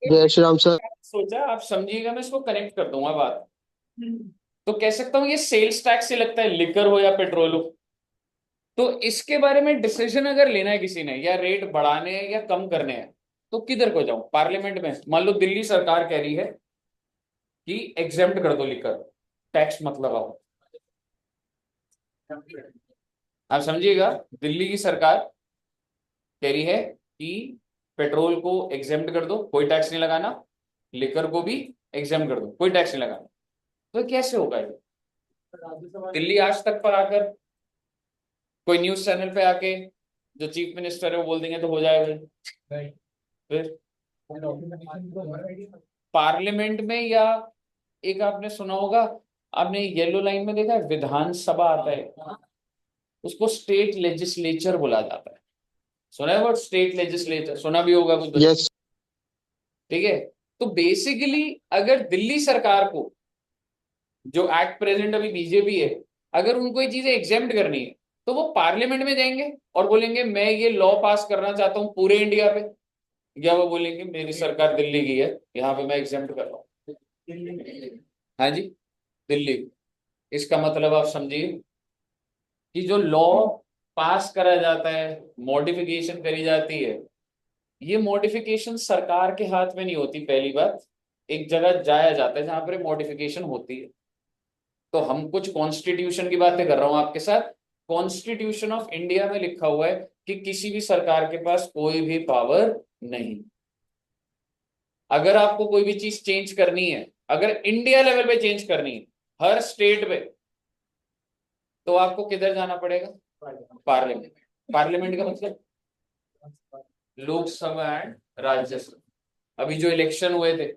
जय श्री राम सर। सोचा आप समझिएगा, मैं इसको कनेक्ट कर दूंगा बात। तो कह सकता हूँ ये सेल्स टैक्स से लगता है, लिकर हो या पेट्रोल हो। तो इसके बारे में डिसीजन अगर लेना है किसी ने, या रेट बढ़ाने हैं या कम करने हैं, तो किधर को जाऊं? पार्लियामेंट में मान लो दिल्ली सरकार कह रही है कि एग्जेम्प्ट कर दो लिकर, टैक्स मत लगाओ। आप समझिएगा, दिल्ली की सरकार कह रही है कि पेट्रोल को एग्जेम्प्ट कर दो, कोई टैक्स नहीं लगाना, लिकर को भी एग्जेम्प्ट कर दो, कोई टैक्स नहीं लगाना। तो कैसे होगा ये? दिल्ली आज तक पर आकर कोई न्यूज चैनल पे आके जो चीफ मिनिस्टर है वो बोल देंगे तो हो जाएगा। फिर पार्लियामेंट में, या एक आपने सुना होगा, आपने येलो लाइन में देखा है विधानसभा आता है, उसको स्टेट लेजिस्लेचर बोला जाता है। सुना है वर्ड स्टेट लेजिस्लेचर? सुना भी होगा कुछ बच्चे। यस। ठीक है। तो बेसिकली अगर दिल्ली सरकार को, जो एट प्रेजेंट अभी बीजेपी है, अगर उनको ये चीजें एग्जेम्प्ट करनी है, तो वो पार्लियामेंट में जाएंगे और बोलेंगे मैं ये लॉ पास करना चाहता हूँ पूरे इंडिया पे। या वो बोलेंगे मेरी सरकार दिल्ली की है, यहाँ पे मैं एग्जेम्प्ट कर रहा हूँ। हाँ जी, दिल्ली। इसका मतलब आप समझिए कि जो लॉ पास करा जाता है, मॉडिफिकेशन करी जाती है, ये मॉडिफिकेशन सरकार के हाथ में नहीं होती। पहली बात, एक जगह जाया जाता है जहां पर मॉडिफिकेशन होती है। तो हम कुछ कॉन्स्टिट्यूशन की बातें कर रहा हूं आपके साथ। कॉन्स्टिट्यूशन ऑफ इंडिया में लिखा हुआ है कि किसी भी सरकार के पास कोई भी पावर नहीं। अगर आपको कोई भी चीज चेंज करनी है, अगर इंडिया लेवल पे चेंज करनी है, हर स्टेट पे, तो आपको किधर जाना पड़ेगा? पार्लियामेंट। पार्लियामेंट का मतलब लोकसभा एंड राज्यसभा। अभी जो इलेक्शन हुए थे,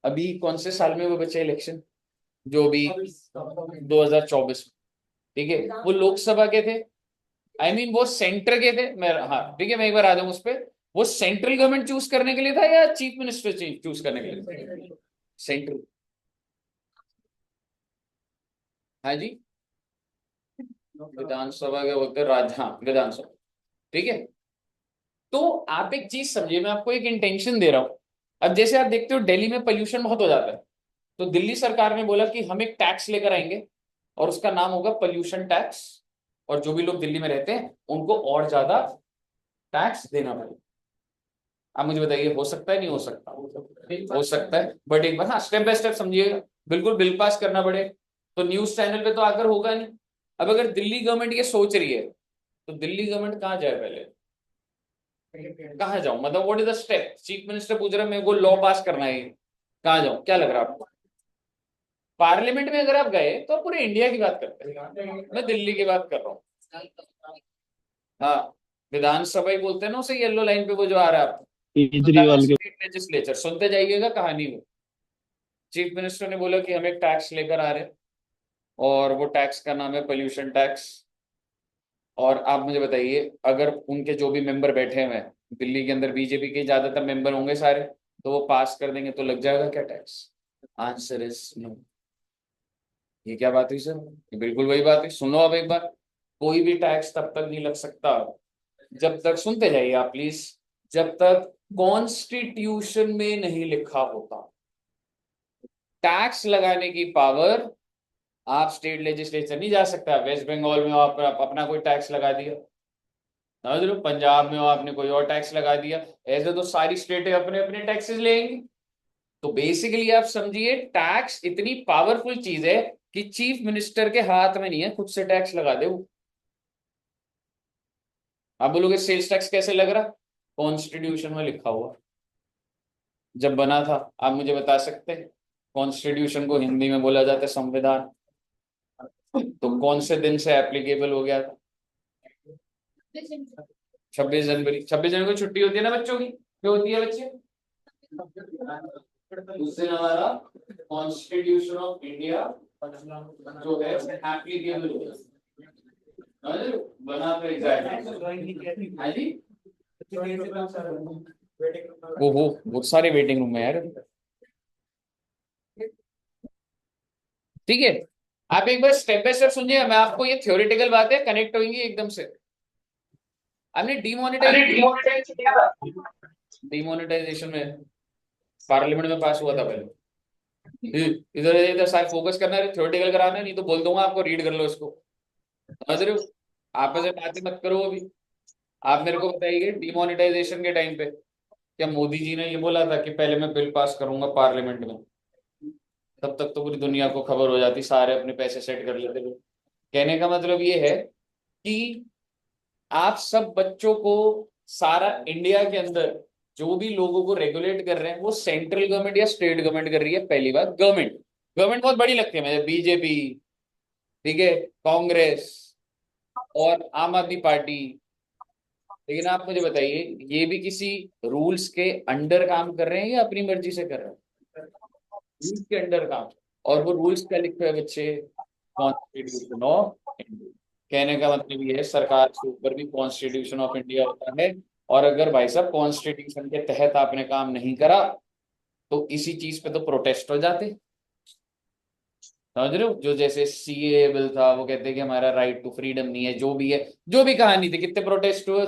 अभी कौन से साल में वो बचे इलेक्शन? जो भी 2024 में। ठीक है, वो लोकसभा के थे। वो सेंटर के थे। मैं, हाँ ठीक है, मैं एक बार आ जाऊं उस पर। वो सेंट्रल गवर्नमेंट चूज करने के लिए था या चीफ मिनिस्टर चूज करने के लिए? सेंट्रल। हाँ जी, विधानसभा के बोलते हैं राज, हाँ विधानसभा। ठीक है। तो आप एक चीज समझिए, मैं आपको एक इंटेंशन दे रहा हूं। अब जैसे आप देखते हो दिल्ली में पोल्यूशन बहुत हो जाता है, तो दिल्ली सरकार ने बोला कि हम एक टैक्स लेकर आएंगे और उसका नाम होगा पोल्यूशन टैक्स। और जो भी लोग दिल्ली में रहते हैं उनको और ज्यादा टैक्स देना पड़ेगा। आप मुझे बताइए, हो सकता है नहीं हो सकता? हो सकता है, बट एक बार हाँ स्टेप बाय स्टेप समझिएगा। बिल्कुल बिल पास करना पड़े तो न्यूज चैनल पे तो आकर होगा नहीं। अब अगर दिल्ली गवर्नमेंट ये सोच रही है, तो दिल्ली गवर्नमेंट कहाँ जाए पहले? कहाँ जाऊं? मतलब what is the step? Chief minister पूछ रहा है मेरे को लॉ पास करना है, कहाँ जाऊं? क्या लग रहा है आपको? पार्लियामेंट में अगर आप गए तो पूरे इंडिया की बात करते हैं, मैं दिल्ली की बात कर रहा हूँ। हाँ, विधानसभा ही बोलते हैं ना उसे, येलो लाइन पे वो जो आ रहा है आपको, केजरीवाल के। State legislature. सुनते जाइएगा कहानी में। चीफ मिनिस्टर ने बोला कि हम एक टैक्स लेकर आ रहे हैं, और वो टैक्स का नाम है पोल्यूशन टैक्स। और आप मुझे बताइए, अगर उनके जो भी मेंबर बैठे हुए हैं दिल्ली के अंदर, बीजेपी के ज्यादातर मेंबर होंगे सारे, तो वो पास कर देंगे तो लग जाएगा क्या टैक्स? Answer is no. ये क्या बात हुई सर? ये बिल्कुल वही बात है। सुनो अब एक बार, कोई भी टैक्स तब तक नहीं लग सकता जब तक, सुनते जाइए आप प्लीज, जब तक कॉन्स्टिट्यूशन में नहीं लिखा होता। टैक्स लगाने की पावर, आप स्टेट लेजिस्लेचर नहीं जा सकता। वेस्ट बंगाल में हो आप अपना कोई टैक्स लगा दिया, समझ लो पंजाब में हो आपने कोई और टैक्स लगा दिया, ऐसे तो सारी स्टेटें अपने अपने टैक्सेस लेंगी। तो बेसिकली आप समझिए, टैक्स इतनी पावरफुल चीज है कि चीफ मिनिस्टर के हाथ में नहीं है खुद से टैक्स लगा दे वो। आप बोलोगे सेल्स टैक्स कैसे लग रहा? कॉन्स्टिट्यूशन में लिखा हुआ। जब बना था, आप मुझे बता सकते हैं? कॉन्स्टिट्यूशन को हिंदी में बोला जाता है संविधान। तो कौन से दिन से एप्लीकेबल हो गया था? 26 जनवरी। 26 जनवरी को छुट्टी होती है ना बच्चों की, क्यों होती है बच्चे? उस दिन हमारा कॉन्स्टिट्यूशन ऑफ इंडिया जो है एप्लीकेबल हो गया। समझ रहे हो? बना तो एग्जैक्टली। हाँ जी। वो बहुत सारे वेटिंग रूम में यार। ठीक है, आप एक बार स्टेप बाय स्टेप सुनिए, मैं आपको ये थ्योरेटिकल बातें कनेक्ट होंगी एकदम से। आपने अरे डिमोनेटाइजेशन, डिमोनेटाइज किया था। डिमोनेटाइजेशन में पार्लियामेंट में पास हुआ था पहले। इधर इधर सारे फोकस करना है, थ्योरेटिकल कराना है, नहीं तो बोल दूंगा आपको, रीड कर लो इसको। समझ रहे हो? आपस में बातें मत करो अभी। आप मेरे को बताइए, डिमोनेटाइजेशन के टाइम पे क्या मोदी जी ने ये बोला था कि पहले मैं बिल पास करूंगा पार्लियामेंट में? तब तक तो पूरी दुनिया को खबर हो जाती, सारे अपने पैसे सेट कर लेते लोग। कहने का मतलब ये है कि आप सब बच्चों को, सारा इंडिया के अंदर जो भी लोगों को रेगुलेट कर रहे हैं वो सेंट्रल गवर्नमेंट या स्टेट गवर्नमेंट कर रही है। पहली बात, गवर्नमेंट गवर्नमेंट बहुत बड़ी लगती है मुझे, बीजेपी, ठीक है, कांग्रेस और आम आदमी पार्टी। लेकिन आप मुझे बताइए, ये भी किसी रूल्स के अंडर काम कर रहे हैं या अपनी मर्जी से कर रहे हैं? रूल्स के अंडर काम। और वो रूल्स क्या लिखे हुए बच्चे? Constitution of India. कहने का मतलब ये है, सरकार के ऊपर भी कॉन्स्टिट्यूशन ऑफ इंडिया होता है। और अगर भाई साहब कॉन्स्टिट्यूशन के तहत आपने काम नहीं करा, तो इसी चीज पे तो प्रोटेस्ट हो जाते। समझ रहे हो? जो जैसे सीए बिल था, वो कहते हैं कि हमारा राइट टू फ्रीडम नहीं है, जो भी है, जो भी कहानी थी, कितने प्रोटेस्ट हुए।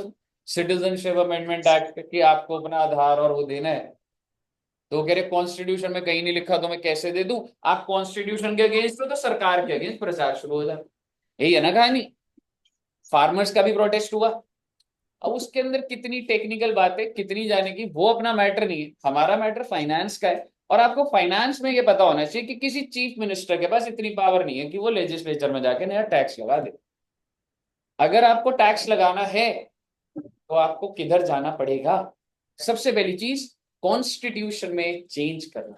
सिटीजनशिप अमेंडमेंट एक्ट कि आपको अपना आधार और वो देना है, तो कह रहे कॉन्स्टिट्यूशन में कहीं नहीं लिखा, तो मैं कैसे दे दूं? आप कॉन्स्टिट्यूशन के अगेंस्ट हो तो सरकार के अगेंस्ट प्रचार शुरू हो जाए। यही है ना कहानी। फार्मर्स का भी प्रोटेस्ट हुआ। अब उसके अंदर कितनी टेक्निकल बातें, कितनी जाने की, वो अपना मैटर नहीं है, हमारा मैटर फाइनेंस का है। और आपको फाइनेंस में ये पता होना चाहिए कि किसी चीफ मिनिस्टर के पास इतनी पावर नहीं है कि वो लेजिस्लेचर में जाके नया टैक्स लगा दे। अगर आपको टैक्स लगाना है तो आपको किधर जाना पड़ेगा? सबसे पहली चीज, कॉन्स्टिट्यूशन में चेंज करना।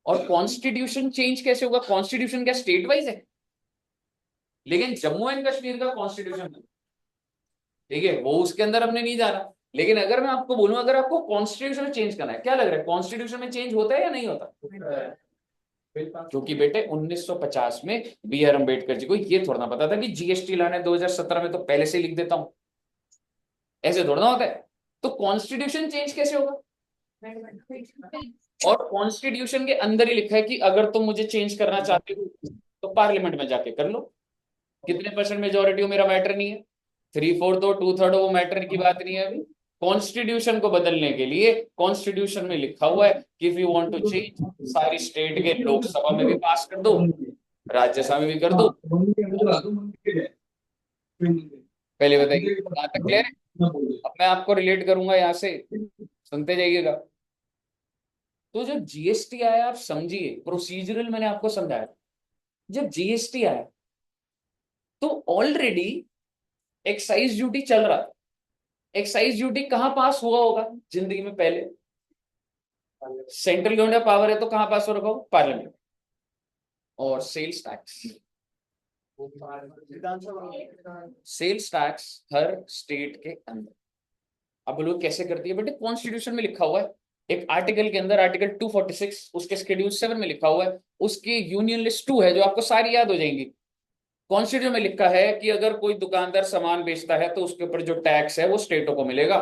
और कॉन्स्टिट्यूशन चेंज कैसे होगा? कॉन्स्टिट्यूशन क्या स्टेट वाइज है? लेकिन जम्मू एंड कश्मीर का कॉन्स्टिट्यूशन, ठीक है, वो उसके अंदर हमने नहीं जाना। लेकिन अगर मैं आपको बोलूं, अगर आपको कॉन्स्टिट्यूशन में चेंज करना है, क्या लग रहा है, कॉन्स्टिट्यूशन में चेंज होता है या नहीं होता? क्योंकि बेटे 1950 में बी आर अम्बेडकर जी को ये थोड़ा ना पता था कि जीएसटी लाना है 2017 में, तो पहले से लिख देता हूं। ऐसे थोड़ा ना होता है। तो कॉन्स्टिट्यूशन चेंज कैसे होगा? और कॉन्स्टिट्यूशन के अंदर ही लिखा है कि अगर तुम मुझे चेंज करना चाहते हो तो पार्लियामेंट में जाके कर लो। कितने परसेंट मेजोरिटी हो मेरा मैटर नहीं है, थ्री फोर्थ हो टू थर्ड हो, वो मैटर की बात नहीं है अभी। कॉन्स्टिट्यूशन को बदलने के लिए कॉन्स्टिट्यूशन में लिखा हुआ है कि if you want to change, सारी स्टेट के लोकसभा में भी पास कर दो, राज्यसभा में भी कर दो। पहले बताइए कहां तक क्लियर है? अब मैं आपको रिलेट करूंगा यहाँ से, सुनते जाइएगा। तो जब जीएसटी आया, आप समझिए प्रोसीजरल, मैंने आपको समझाया। जब जीएसटी आया तो ऑलरेडी एक्साइज ड्यूटी चल रहा था। एक्साइज ड्यूटी कहां पास हुआ होगा जिंदगी में पहले? सेंट्रल गवर्नमेंट पावर है तो कहां पास हो रखा हो? पार्लियामेंट। और सेल्स टैक्स, सेल्स टैक्स हर स्टेट के अंदर। अब लोग कैसे करती है बेटे? कॉन्स्टिट्यूशन में लिखा हुआ है, एक आर्टिकल के अंदर, आर्टिकल 246 उसके शेड्यूल 7 में लिखा हुआ है, उसकी यूनियन लिस्ट 2 है जो आपको सारी याद हो जाएंगी। कॉन्स्टिट्यूशन में लिखा है कि अगर कोई दुकानदार सामान बेचता है तो उसके ऊपर जो टैक्स है वो स्टेटों को मिलेगा।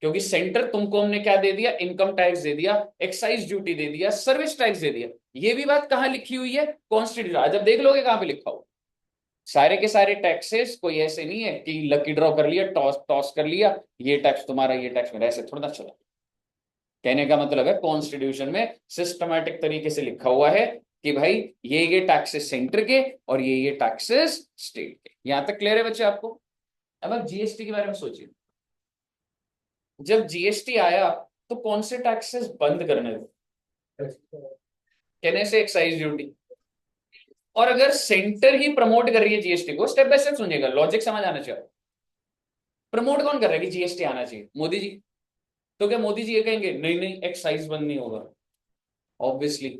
क्योंकि सेंटर तुमको हमने क्या दे दिया? इनकम टैक्स दे दिया, एक्साइज ड्यूटी दे दिया, सर्विस टैक्स दे दिया। ये भी बात कहां लिखी हुई है? कॉन्स्टिट्यूशन। जब देख लोगे कहां पे लिखा हुआ, सारे के सारे टैक्सेस, कोई ऐसे नहीं है कि लकी ड्रॉ कर लिया, टॉस टॉस कर लिया, ये टैक्स तुम्हारा, ये टैक्स मेरा, ऐसे थोड़ा ना चला। कहने का मतलब है कॉन्स्टिट्यूशन में सिस्टमैटिक तरीके से लिखा हुआ है कि भाई ये टैक्सेस सेंटर के और ये टैक्सेस स्टेट के। यहां तक क्लियर है बच्चे आपको? अब आप जीएसटी के बारे में सोचिए। जब जीएसटी आया तो कौन से टैक्सेस बंद करने थे? कहने से एक्साइज ड्यूटी। और अगर सेंटर ही प्रमोट कर रही है जीएसटी को, स्टेप बाय स्टेप सुनिएगा, लॉजिक समझ आना चाहिए। प्रमोट कौन कर रहा है कि जीएसटी आना चाहिए? मोदी जी। तो क्या मोदी जी ये कहेंगे नहीं नहीं एक्साइज बंद नहीं होगा? ऑब्वियसली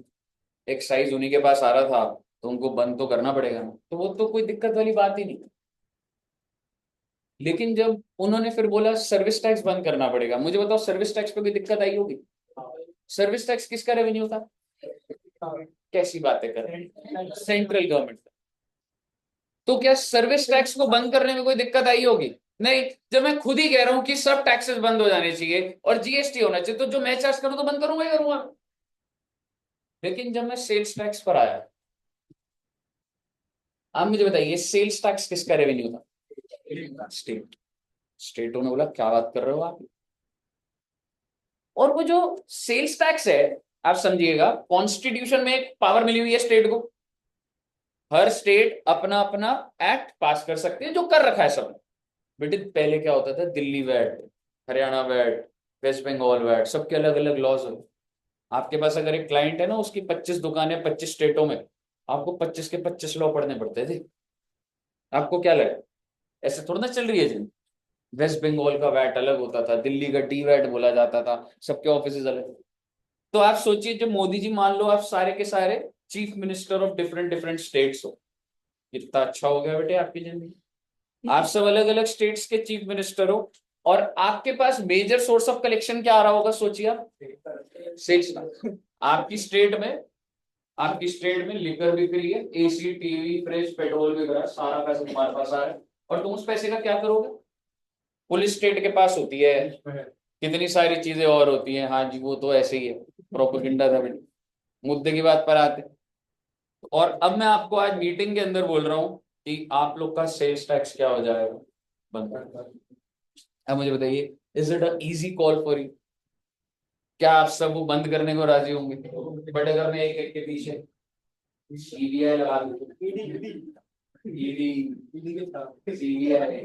एक्साइज उन्हीं के पास आ रहा था, तो उनको बंद तो करना पड़ेगा ना, तो वो तो कोई दिक्कत वाली बात ही नहीं। लेकिन जब उन्होंने फिर बोला सर्विस टैक्स बंद करना पड़ेगा, मुझे बताओ सर्विस टैक्स पे कोई दिक्कत आई होगी? सर्विस टैक्स किसका रेवेन्यू था? कैसी बातें कर रहे हैं, सेंट्रल गवर्नमेंट का। तो क्या सर्विस टैक्स को बंद करने में कोई दिक्कत आई होगी? नहीं। जब मैं खुद ही कह रहा हूं कि सब टैक्सेस बंद हो जाने चाहिए और जीएसटी होना चाहिए, तो जो मैं चार्ज करूं तो बंद करूंगा ही करूंगा। लेकिन जब मैं सेल्स टैक्स पर आया, आप मुझे बताइए सेल्स टैक्स किसका रेवेन्यू था? स्टेट। स्टेटों ने बोला क्या बात कर रहे हो आप, और वो जो सेल्स टैक्स है, आप समझिएगा, कॉन्स्टिट्यूशन में एक पावर मिली हुई है स्टेट को, हर स्टेट अपना अपना एक्ट पास कर सकते हैं, जो कर रखा है सब। बेटे पहले क्या होता था, Delhi VAT, Haryana VAT, West Bengal VAT, सबके अलग अलग लॉज होते। आपके पास अगर एक क्लाइंट है ना, उसकी 25 दुकानें 25 स्टेटों में, आपको 25 के 25 लॉ पढ़ने पड़ते थे। आपको क्या लगा ऐसे थोड़ा ना चल रही है जिन। वेस्ट बंगाल का वैट अलग होता था, दिल्ली का डी वैट बोला जाता था, सबके ऑफिस अलग। तो आप सोचिए, जब मोदी जी, मान लो आप सारे के सारे chief minister of different different states हो, कितना अच्छा हो गया बेटे आपकी जिंदगी। आप सब अलग अलग स्टेट्स के चीफ मिनिस्टर हो, और आपके पास मेजर सोर्स ऑफ कलेक्शन क्या आ रहा होगा, सोचिए आप, सेल्स टैक्स। आपकी स्टेट में लिकर बिक रही है, एसी, टीवी, फ्रिज, पेट्रोल बिक रहा है, सारा पैसा तुम्हारे पास आ रहा है, और तुम उस पैसे का क्या करोगे? पुलिस स्टेट के पास होती है, कितनी सारी चीजें और होती हैं, हाँ जी वो तो ऐसे ही है, प्रोपेगेंडा था बेटे। मुद्दे की बात पर आते हैं। और अब मैं आपको आज मीटिंग के अंदर बोल रहा हूँ कि आप लोग का सेल्स टैक्स क्या हो जाएगा, बंद। अब मुझे बताइए, is it a easy call for you? क्या आप सब वो बंद करने को राजी होंगे? बट अगर मैं एक एक के पीछे सीबीआई लगा दूं, ईडी, सीबीआई,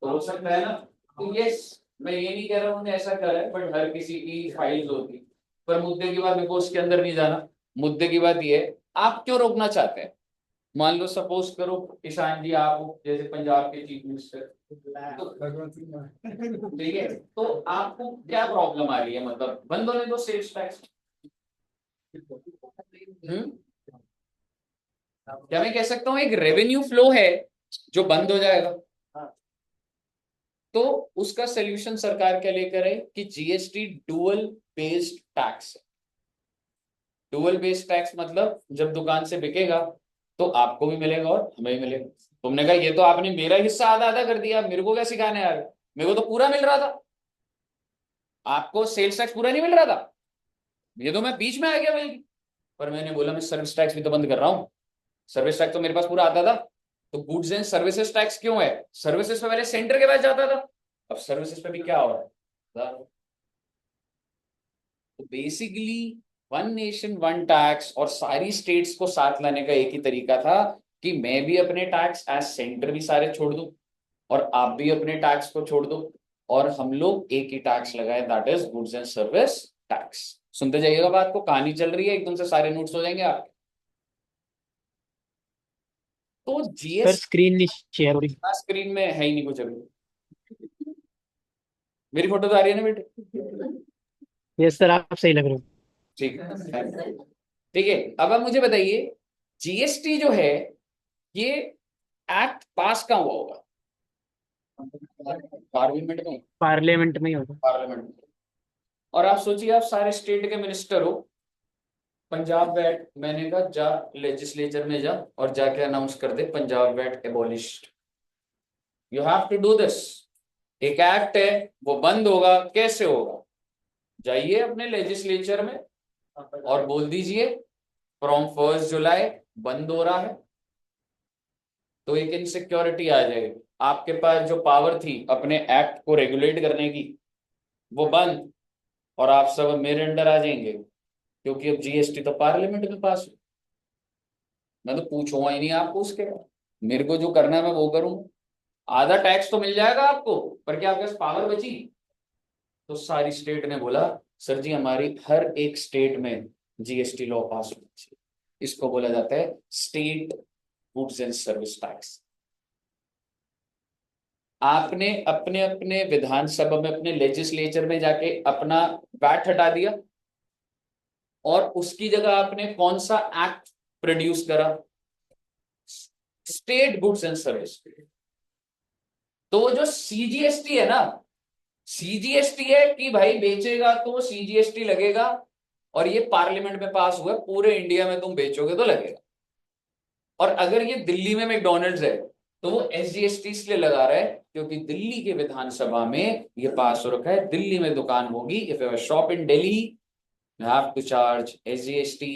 तो हो सकता है ना? तो यस, मैं ये नहीं कह रहा हूँ ऐसा करा है, बट हर किसी की फाइल्स होती। पर मुद्दे की बात, मेरे को उसके अंदर नहीं जाना। मुद्दे की बात ये है, आप क्यों रोकना चाहते हैं? मान लो सपोज करो ईशान जी, आप हो जैसे पंजाब के चीफ मिनिस्टर, ठीक है, तो आपको क्या प्रॉब्लम आ रही है? मतलब बंद होने दो सेल्स टैक्स। क्या मैं कह सकता हूँ एक रेवेन्यू फ्लो है जो बंद हो जाएगा? तो उसका सोल्यूशन सरकार क्या लेकर है कि GST dual based tax. Dual based tax मतलब जब दुकान से बिकेगा तो आपको भी मिलेगा और हमें भी मिलेगा। तुमने कहा ये तो आपने मेरा हिस्सा आधा आधा कर दिया, मेरे को क्या सिखाने आ रहे? मेरे को तो पूरा मिल रहा था, आपको सेल्स टैक्स पूरा नहीं मिल रहा था, ये तो मैं बीच में आ गया भाई। पर मैंने बोला मैं सर्विस टैक्स भी तो बंद कर रहा हूँ, सर्विस टैक्स तो मेरे पास पूरा आता था। तो गुड्स एंड सर्विसेज टैक्स क्यों है? सर्विसेज पे पहले सेंटर के पास जाता था, अब सर्विसेज पे भी क्या हो रहा है? तो basically one nation one tax और सारी स्टेट्स को साथ लाने का एक ही तरीका था कि मैं भी अपने टैक्स एज सेंटर भी सारे छोड़ दूं, और आप भी अपने टैक्स को छोड़ दो, और हम लोग एक ही टैक्स लगाए, that is goods and service tax. सुनते जाइएगा, बात को, कहानी चल रही है, एकदम से सारे नोट्स हो जाएंगे आपके। तो सर जीएस स्क्रीन नहीं शेयर हो रही। स्क्रीन में है ही नहीं कुछ अभी। मेरी फोटो तो आ रही है ना बेटे? यस सर, आप सही लग रहे हो। ठीक है, ठीक है। अब आप मुझे बताइए, जीएसटी जो है, ये एक्ट पास कहाँ हुआ होगा? पार्लियामेंट में। पार्लियामेंट में ही होगा। पार्लियामेंट में। और आप सोचिए, आप सारे स्टेट के मिनिस्टर हो, पंजाब वैट, मैंने कहा जा लेजिस्लेचर में जा और जाके अनाउंस कर दे Punjab VAT abolished. You have to do this. एक एक्ट है, वो बंद होगा, कैसे होगा? जाइए अपने लेजिस्लेचर में और बोल दीजिए फ्रॉम 1 जुलाई बंद हो रहा है। तो एक इनसिक्योरिटी आ जाएगी, आपके पास जो पावर थी अपने एक्ट को रेगुलेट करने की, वो बंद, और आप सब मेरे अंडर आ जाएंगे, क्योंकि अब जीएसटी तो पार्लियामेंट में पास है। मैं तो पूछूंगा ही नहीं आपको उसके बाद, मेरे को जो करना है मैं वो करूँ। आधा टैक्स तो मिल जाएगा आपको, पर क्या आपके पास पावर बची? तो सारी स्टेट ने बोला सर जी हमारी हर एक स्टेट में जीएसटी लॉ पास होना चाहिए। इसको बोला जाता है state goods and service tax. आपने अपने अपने विधानसभा में, अपने लेजिस्लेचर में जाके अपना वैट हटा दिया, और उसकी जगह आपने कौन सा एक्ट प्रोड्यूस करा? State goods and service. तो वो जो सीजीएसटी है ना, सीजीएसटी है कि भाई बेचेगा तो सीजीएसटी लगेगा, और ये पार्लियामेंट में पास हुआ है, पूरे इंडिया में तुम बेचोगे तो लगेगा। और अगर ये दिल्ली में मैकडोनल्ड्स है, तो वो एसजीएसटी इसलिए लगा रहा है क्योंकि दिल्ली के विधानसभा में ये पास हो रखा है, दिल्ली में दुकान होगी, if you shop in Delhi you have to charge SGST.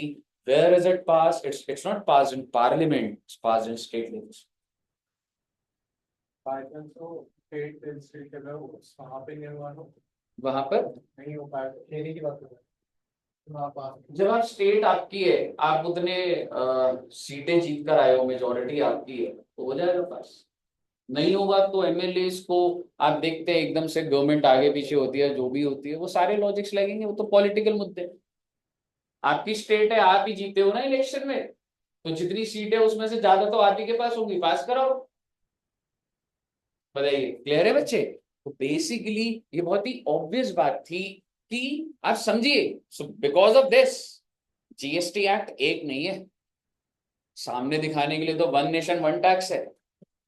Where is it passed? It's not passed in parliament, it's passed in state levels. तो स्टेट वहाँ पे नहीं हुआ। वहां पर नहीं हो पाएगा, लेने की बात कर रहे हैं वहाँ पास। जब आप स्टेट आपकी है, आप उतने सीटें जीत कर आए हो, मेजोरिटी आपकी है, तो हो जाएगा पास। नहीं होगा तो एमएलए को आप देखते हैं एकदम से गवर्नमेंट आगे पीछे होती है, जो भी होती है वो सारे लॉजिक्स लगेंगे, वो तो पॉलिटिकल मुद्दे हैं। आपकी स्टेट है, आप ही जीते हो ना इलेक्शन में, तो जितनी सीट है उसमें से ज्यादा तो आप ही के पास होंगी, पास कराओ। बताइए, क्लियर है बच्चे? तो बेसिकली ये बहुत ही ऑब्वियस बात थी कि आप समझिए, so because of this GST act एक नहीं है, सामने दिखाने के लिए तो वन नेशन वन टैक्स है,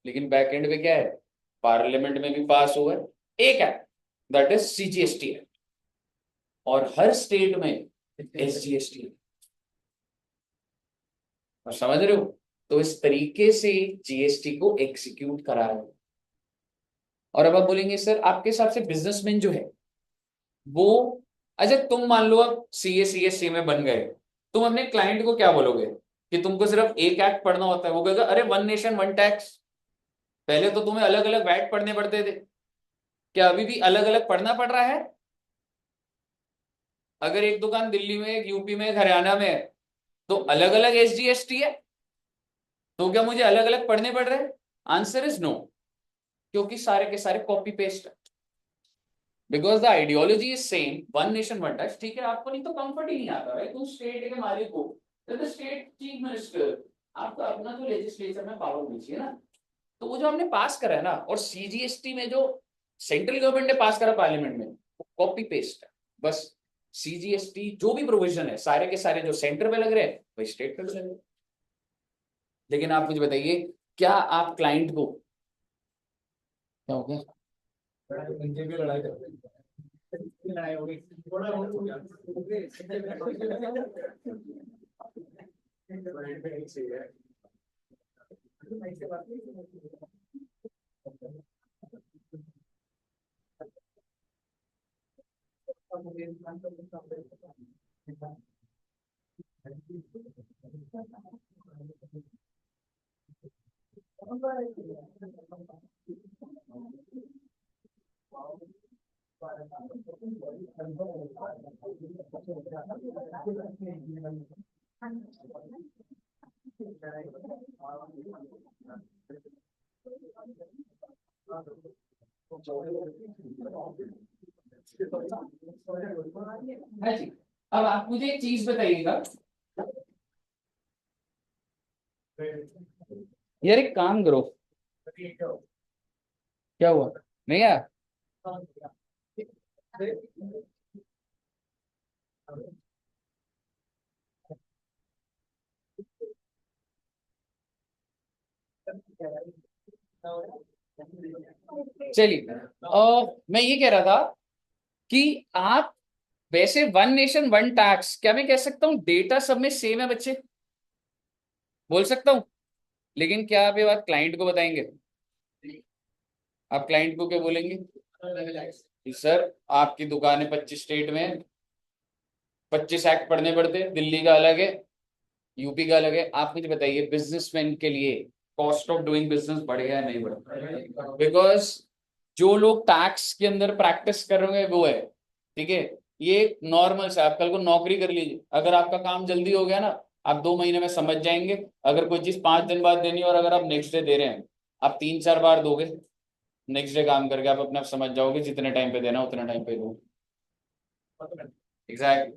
लेकिन बैक एंड पे क्या है, पार्लियामेंट में भी पास हुआ है एक act, that is CGST act, और हर स्टेट में एसजीएसटी। और समझ रहे हो? तो इस तरीके से जीएसटी को एग्जीक्यूट करा है। और अब आप बोलेंगे सर आपके हिसाब से बिजनेसमैन जो है वो, अच्छा तुम मान लो अब सीए में बन गए, तुम अपने क्लाइंट को क्या बोलोगे कि तुमको सिर्फ एक एक्ट पढ़ना होता है? वो कहेगा अरे वन नेशन वन टैक्स, पहले तो तुम्हें अलग अलग वैट पढ़ने पड़ते थे, क्या अभी भी अलग अलग पढ़ना पड़ रहा है? अगर एक दुकान दिल्ली में, एक यूपी में, एक हरियाणा में है, तो अलग अलग एसजीएसटी है, तो क्या मुझे अलग अलग पढ़ने पड़ रहे हैं? आंसर इज नो, क्योंकि सारे के सारे कॉपी पेस्ट है, because the ideology is same, one nation one tax. ठीक है, आपको नहीं तो कंफर्ट ही नहीं आता है, तुम स्टेट के मालिक हो, तो स्टेट चीफ मिनिस्टर, आपका अपना तो लेजिस्लेचर में पावर होनी चाहिए ना। तो वो जो हमने पास करा है ना, और सीजीएसटी में जो सेंट्रल गवर्नमेंट ने पास करा पार्लियामेंट में, वो कॉपी पेस्ट है बस। सीजीएसटी जो भी प्रोविजन है सारे के सारे जो सेंटर में लग रहे हैं वही स्टेट पे लग रहे हैं। लेकिन आप मुझे बताइए, क्या आप क्लाइंट को, क्या हो गया? उनके भी लड़ाई करते हैं, लड़ाई होगी थोड़ा हाँ जी। अब आप मुझे एक चीज बताइएगा, यार एक काम करो, क्या हुआ? नहीं यार, चलिए मैं ये कह रहा था कि आप वैसे वन नेशन वन टैक्स, क्या मैं कह सकता हूँ डेटा सब में सेम है बच्चे, बोल सकता हूँ? लेकिन क्या आप ये बात क्लाइंट को बताएंगे? आप क्लाइंट को क्या बोलेंगे कि सर आपकी दुकान है 25 स्टेट में, 25 एक्ट पढ़ने पड़ते हैं, दिल्ली का अलग है, यूपी का अलग है। आप मुझे बताइए बिजनेसमैन के लिए कॉस्ट ऑफ डूइंग बिजनेस बढ़ेगा या नहीं बढ़ेगा? बिकॉज जो लोग टैक्स के अंदर प्रैक्टिस कर रहे हैं वो है, ठीक है, ये नॉर्मल से आप कल को नौकरी कर लीजिए, अगर आपका काम जल्दी हो गया ना, आप 2 महीने में समझ जाएंगे। अगर कोई चीज 5 दिन बाद देनी है और अगर आप नेक्स्ट डे दे रहे हैं, आप 3-4 बार दोगे, नेक्स्ट डे काम करके आप अपने आप समझ जाओगे, जितने टाइम पे देना उतने टाइम पे दो। एग्जैक्टली,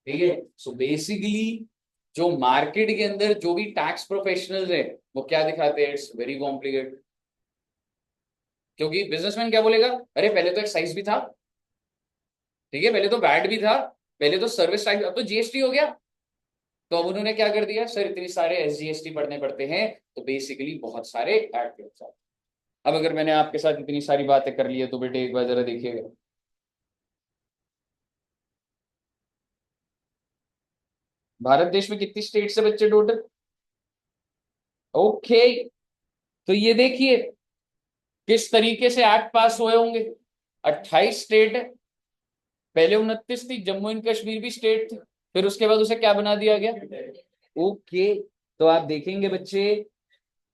ठीक है। सो बेसिकली जो मार्केट के अंदर जो भी टैक्स प्रोफेशनल्स है वो क्या दिखाते हैं, इट्स वेरी कॉम्प्लिकेटेड। क्योंकि बिजनेसमैन क्या बोलेगा, अरे पहले तो एक्साइज भी था, ठीक है, पहले तो वैट भी था, पहले तो सर्विस टैक्स, अब तो जीएसटी हो गया। तो अब उन्होंने क्या कर दिया, सर इतने सारे एसजीएसटी पढ़ने पड़ते हैं, तो बेसिकली बहुत सारे एक्ट। अब अगर मैंने आपके साथ इतनी सारी बातें कर ली है तो बेटे एक बार जरा देखिएगा, भारत देश में कितनी स्टेट से बच्चे टोटल? ओके, तो ये देखिए किस तरीके से एक्ट पास हुए होंगे। 28 स्टेट है, पहले 29 थी, जम्मू एंड कश्मीर भी स्टेट थी, फिर उसके बाद उसे क्या बना दिया गया? ओके, तो आप देखेंगे बच्चे,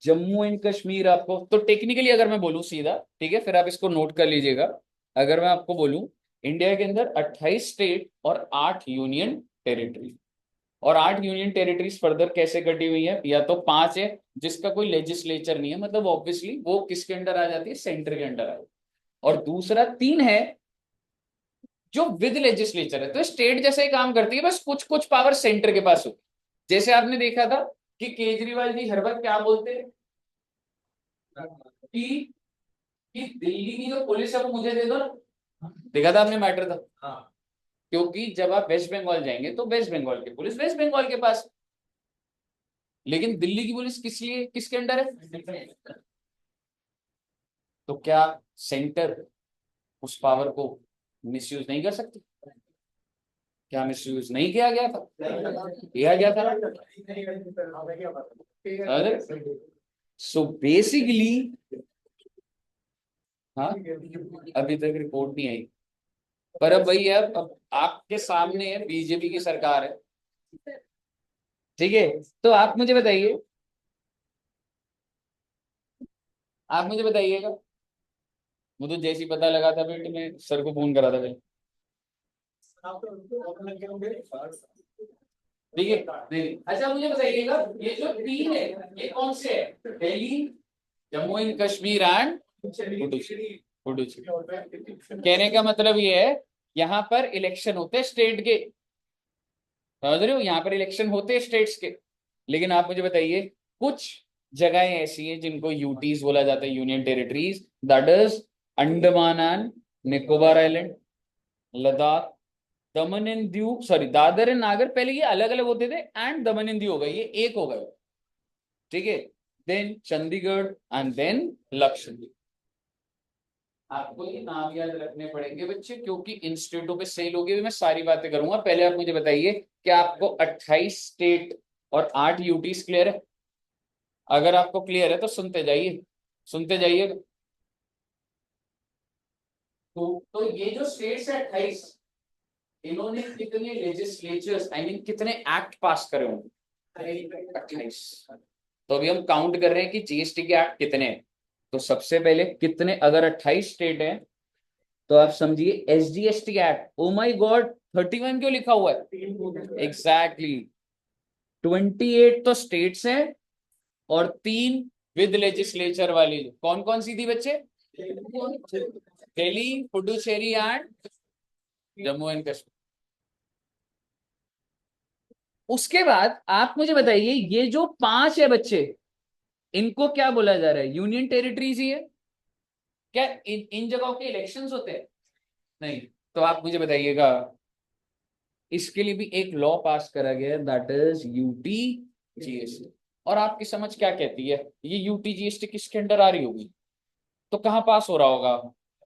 जम्मू एंड कश्मीर आपको, तो टेक्निकली अगर मैं बोलूं सीधा, ठीक है, फिर आप इसको नोट कर लीजिएगा, अगर मैं आपको बोलूं इंडिया के अंदर 28 स्टेट और 8 यूनियन टेरिटरी, और 8 यूनियन टेरिटरीज फर्दर कैसे कटी हुई है, या तो 5 है जिसका कोई लेजिस्लेचर नहीं है, मतलब ऑब्वियसली वो किसके अंडर आ जाती है, सेंटर के अंडर आ जाती है, और दूसरा 3 है जो विद लेजिस्लेचर है। तो स्टेट जैसे ही काम करती है, बस कुछ कुछ पावर सेंटर के पास होती है। जैसे आपने देखा था कि केजरीवाल जी हर वक्त क्या बोलते हैं कि दिल्ली की जो पुलिस है वो मुझे दे दो ना, देखा था आपने मैटर था। हाँ। क्योंकि जब आप वेस्ट बंगाल जाएंगे तो वेस्ट बंगाल की पुलिस वेस्ट बंगाल के पास, लेकिन दिल्ली की पुलिस किसके अंडर है? तो क्या सेंटर उस पावर को मिसयूज नहीं कर सकती? क्या मिसयूज नहीं किया गया था? किया गया था। अरे सो बेसिकली, हाँ, अभी तक रिपोर्ट नहीं आई, पर अब वही है, अब आपके सामने है, बीजेपी की सरकार है, ठीक है। तो आप मुझे बताइएगा, मुझे जैसे ही पता लगा था बेटे, मैं सर को फोन करा था भाई, ठीक है। नहीं, अच्छा मुझे बताइएगा, ये जो 3 है ये कौन से है? Delhi, Jammu and Kashmir and Puducherry. पुडुचेरी कहने का मतलब ये है, यहाँ पर इलेक्शन होते हैं स्टेट के, समझ रहे हो, यहाँ पर इलेक्शन होते हैं स्टेट्स के, लेकिन आप मुझे बताइए कुछ जगहें ऐसी हैं जिनको यूटीज बोला जाता है, union territories, that is Andaman and Nicobar island, Ladakh, Daman and Diu, sorry Dadra and Nagar, पहले ये अलग अलग होते थे, एंड दमन एंड दीव हो गए, ये एक हो गए, ठीक है। Then Chandigarh and then Lakshadweep. आपको ये नाम याद रखने पड़ेंगे बच्चे, क्योंकि इन स्टेटों पे सेल होगी, मैं सारी बातें करूंगा। पहले आप मुझे बताइए कि आपको 28 स्टेट और 8 यूटीज क्लियर है? अगर आपको क्लियर है तो सुनते जाइए। तो ये जो स्टेट्स है 28, इन्होंने कितने लेजिस्लेचर्स, आई मीन कितने एक्ट पास करे होंगे? 28। तो अभी हम काउंट कर रहे हैं कि जीएसटी के एक्ट कितने हैं। तो सबसे पहले कितने, अगर 28 स्टेट हैं तो आप समझिए SGST act, oh my God 31 क्यों लिखा हुआ है? एग्जैक्टली 28 तो स्टेट्स हैं और 3 विद लेजिस्लेचर वाली, कौन कौन सी थी बच्चे? Delhi, Puducherry and Jammu and Kashmir. उसके बाद आप मुझे बताइए ये जो 5 है बच्चे, इनको क्या बोला जा रहा है? यूनियन टेरिटरीज ही है क्या? इन जगहों के इलेक्शंस होते हैं? नहीं। तो आप मुझे बताइएगा, इसके लिए भी एक लॉ पास करा गया है, दैट इज यूटी जीएसटी। और आपकी समझ क्या कहती है, ये यूटी जीएसटी किसके अंडर आ रही होगी? तो कहां पास हो रहा होगा?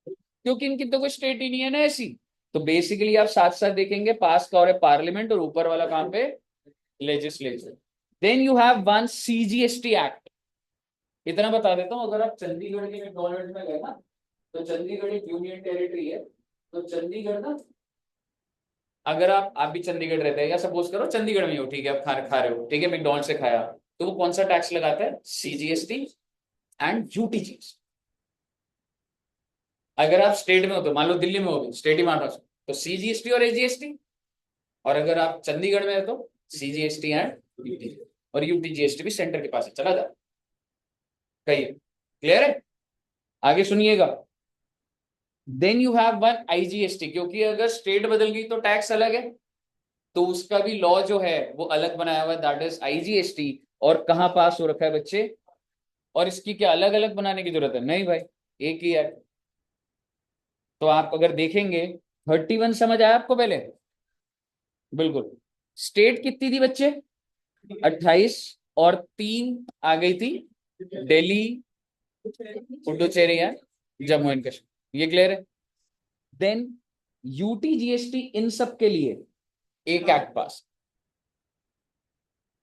क्योंकि इनकी तो कोई स्टेट ही नहीं है ना ऐसी। तो बेसिकली आप साथ साथ देखेंगे, पास का हो रहा है पार्लियामेंट और ऊपर वाला काम पे legislature. Then you have one CGST act. इतना बता देता हूं, अगर आप चंडीगढ़ के मैकडॉनल्ड में गए ना, तो चंडीगढ़ एक यूनियन टेरिटरी है, तो चंडीगढ़ ना, अगर आप भी चंडीगढ़ रहते हैं, या सपोज करो चंडीगढ़ में हो, ठीक है, आप खाना खा रहे हो, ठीक है, मैकडॉनल्ड से खाया, तो वो कौन सा टैक्स लगाता है? CGST and UTGST. अगर आप स्टेट में हो, तो मान लो दिल्ली में हो, स्टेट ही मान लो, तो सीजीएसटी और एजीएसटी, और अगर आप चंडीगढ़ में है तो सीजीएसटी एंड यूटी, और यूटीजीएसटी भी सेंटर के पास है, चला जा कही, क्लियर है? आगे सुनिएगा। Then you have one IGST, क्योंकि अगर स्टेट बदल गई तो टैक्स अलग है, तो उसका भी लॉ जो है वो अलग बनाया हुआ है, दैट इज आईजीएसटी। और कहां पास हो रखा है बच्चे? और इसकी क्या अलग अलग बनाने की जरूरत है? नहीं भाई, एक ही है। तो आप अगर देखेंगे 31 समझ आया आपको पहले? बिल्कुल। स्टेट कितनी थी बच्चे? 28, और 3 आ गई थी, दिल्ली, पुडुचेरी है, जम्मू एंड कश्मीर। ये क्लियर है? देन यूटी जीएसटी, इन सब के लिए एक एक्ट पास,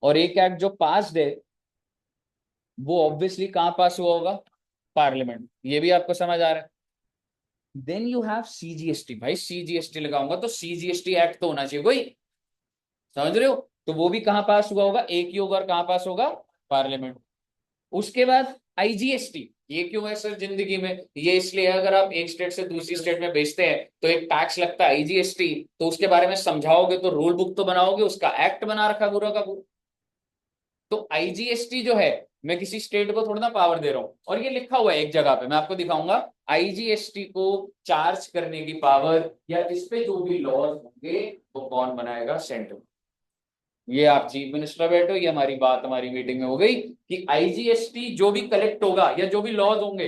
और एक एक्ट जो पास है वो ऑब्वियसली कहां पास हुआ होगा? पार्लियामेंट। ये भी आपको समझ आ रहा है? Then you have CGST. भाई सीजीएसटी लगाऊंगा तो सीजीएसटी एक्ट तो होना चाहिए कोई, समझ रहे हो? तो वो भी कहां पास हुआ होगा? एक ही होगा, और कहां पास होगा? पार्लियामेंट। उसके बाद आईजीएसटी, ये क्यों है सर जिंदगी में? ये इसलिए है, अगर आप एक स्टेट से दूसरी स्टेट में बेचते हैं तो एक टैक्स लगता है आईजीएसटी, तो उसके बारे में समझाओगे तो रूल बुक तो बनाओगे, उसका एक्ट बना रखा पूरा का पूरा। तो आईजीएसटी जो है, मैं किसी स्टेट को थोड़ा ना पावर दे रहा हूं, और ये लिखा हुआ है एक जगह पे, मैं आपको दिखाऊंगा। आईजीएसटी को चार्ज करने की पावर या इस पे जो भी लॉज होंगे वो कौन बनाएगा? सेंटर। ये आप चीफ मिनिस्टर बैठो, ये हमारी बात हमारी मीटिंग में हो गई कि आईजीएसटी जो भी कलेक्ट होगा या जो भी लॉज होंगे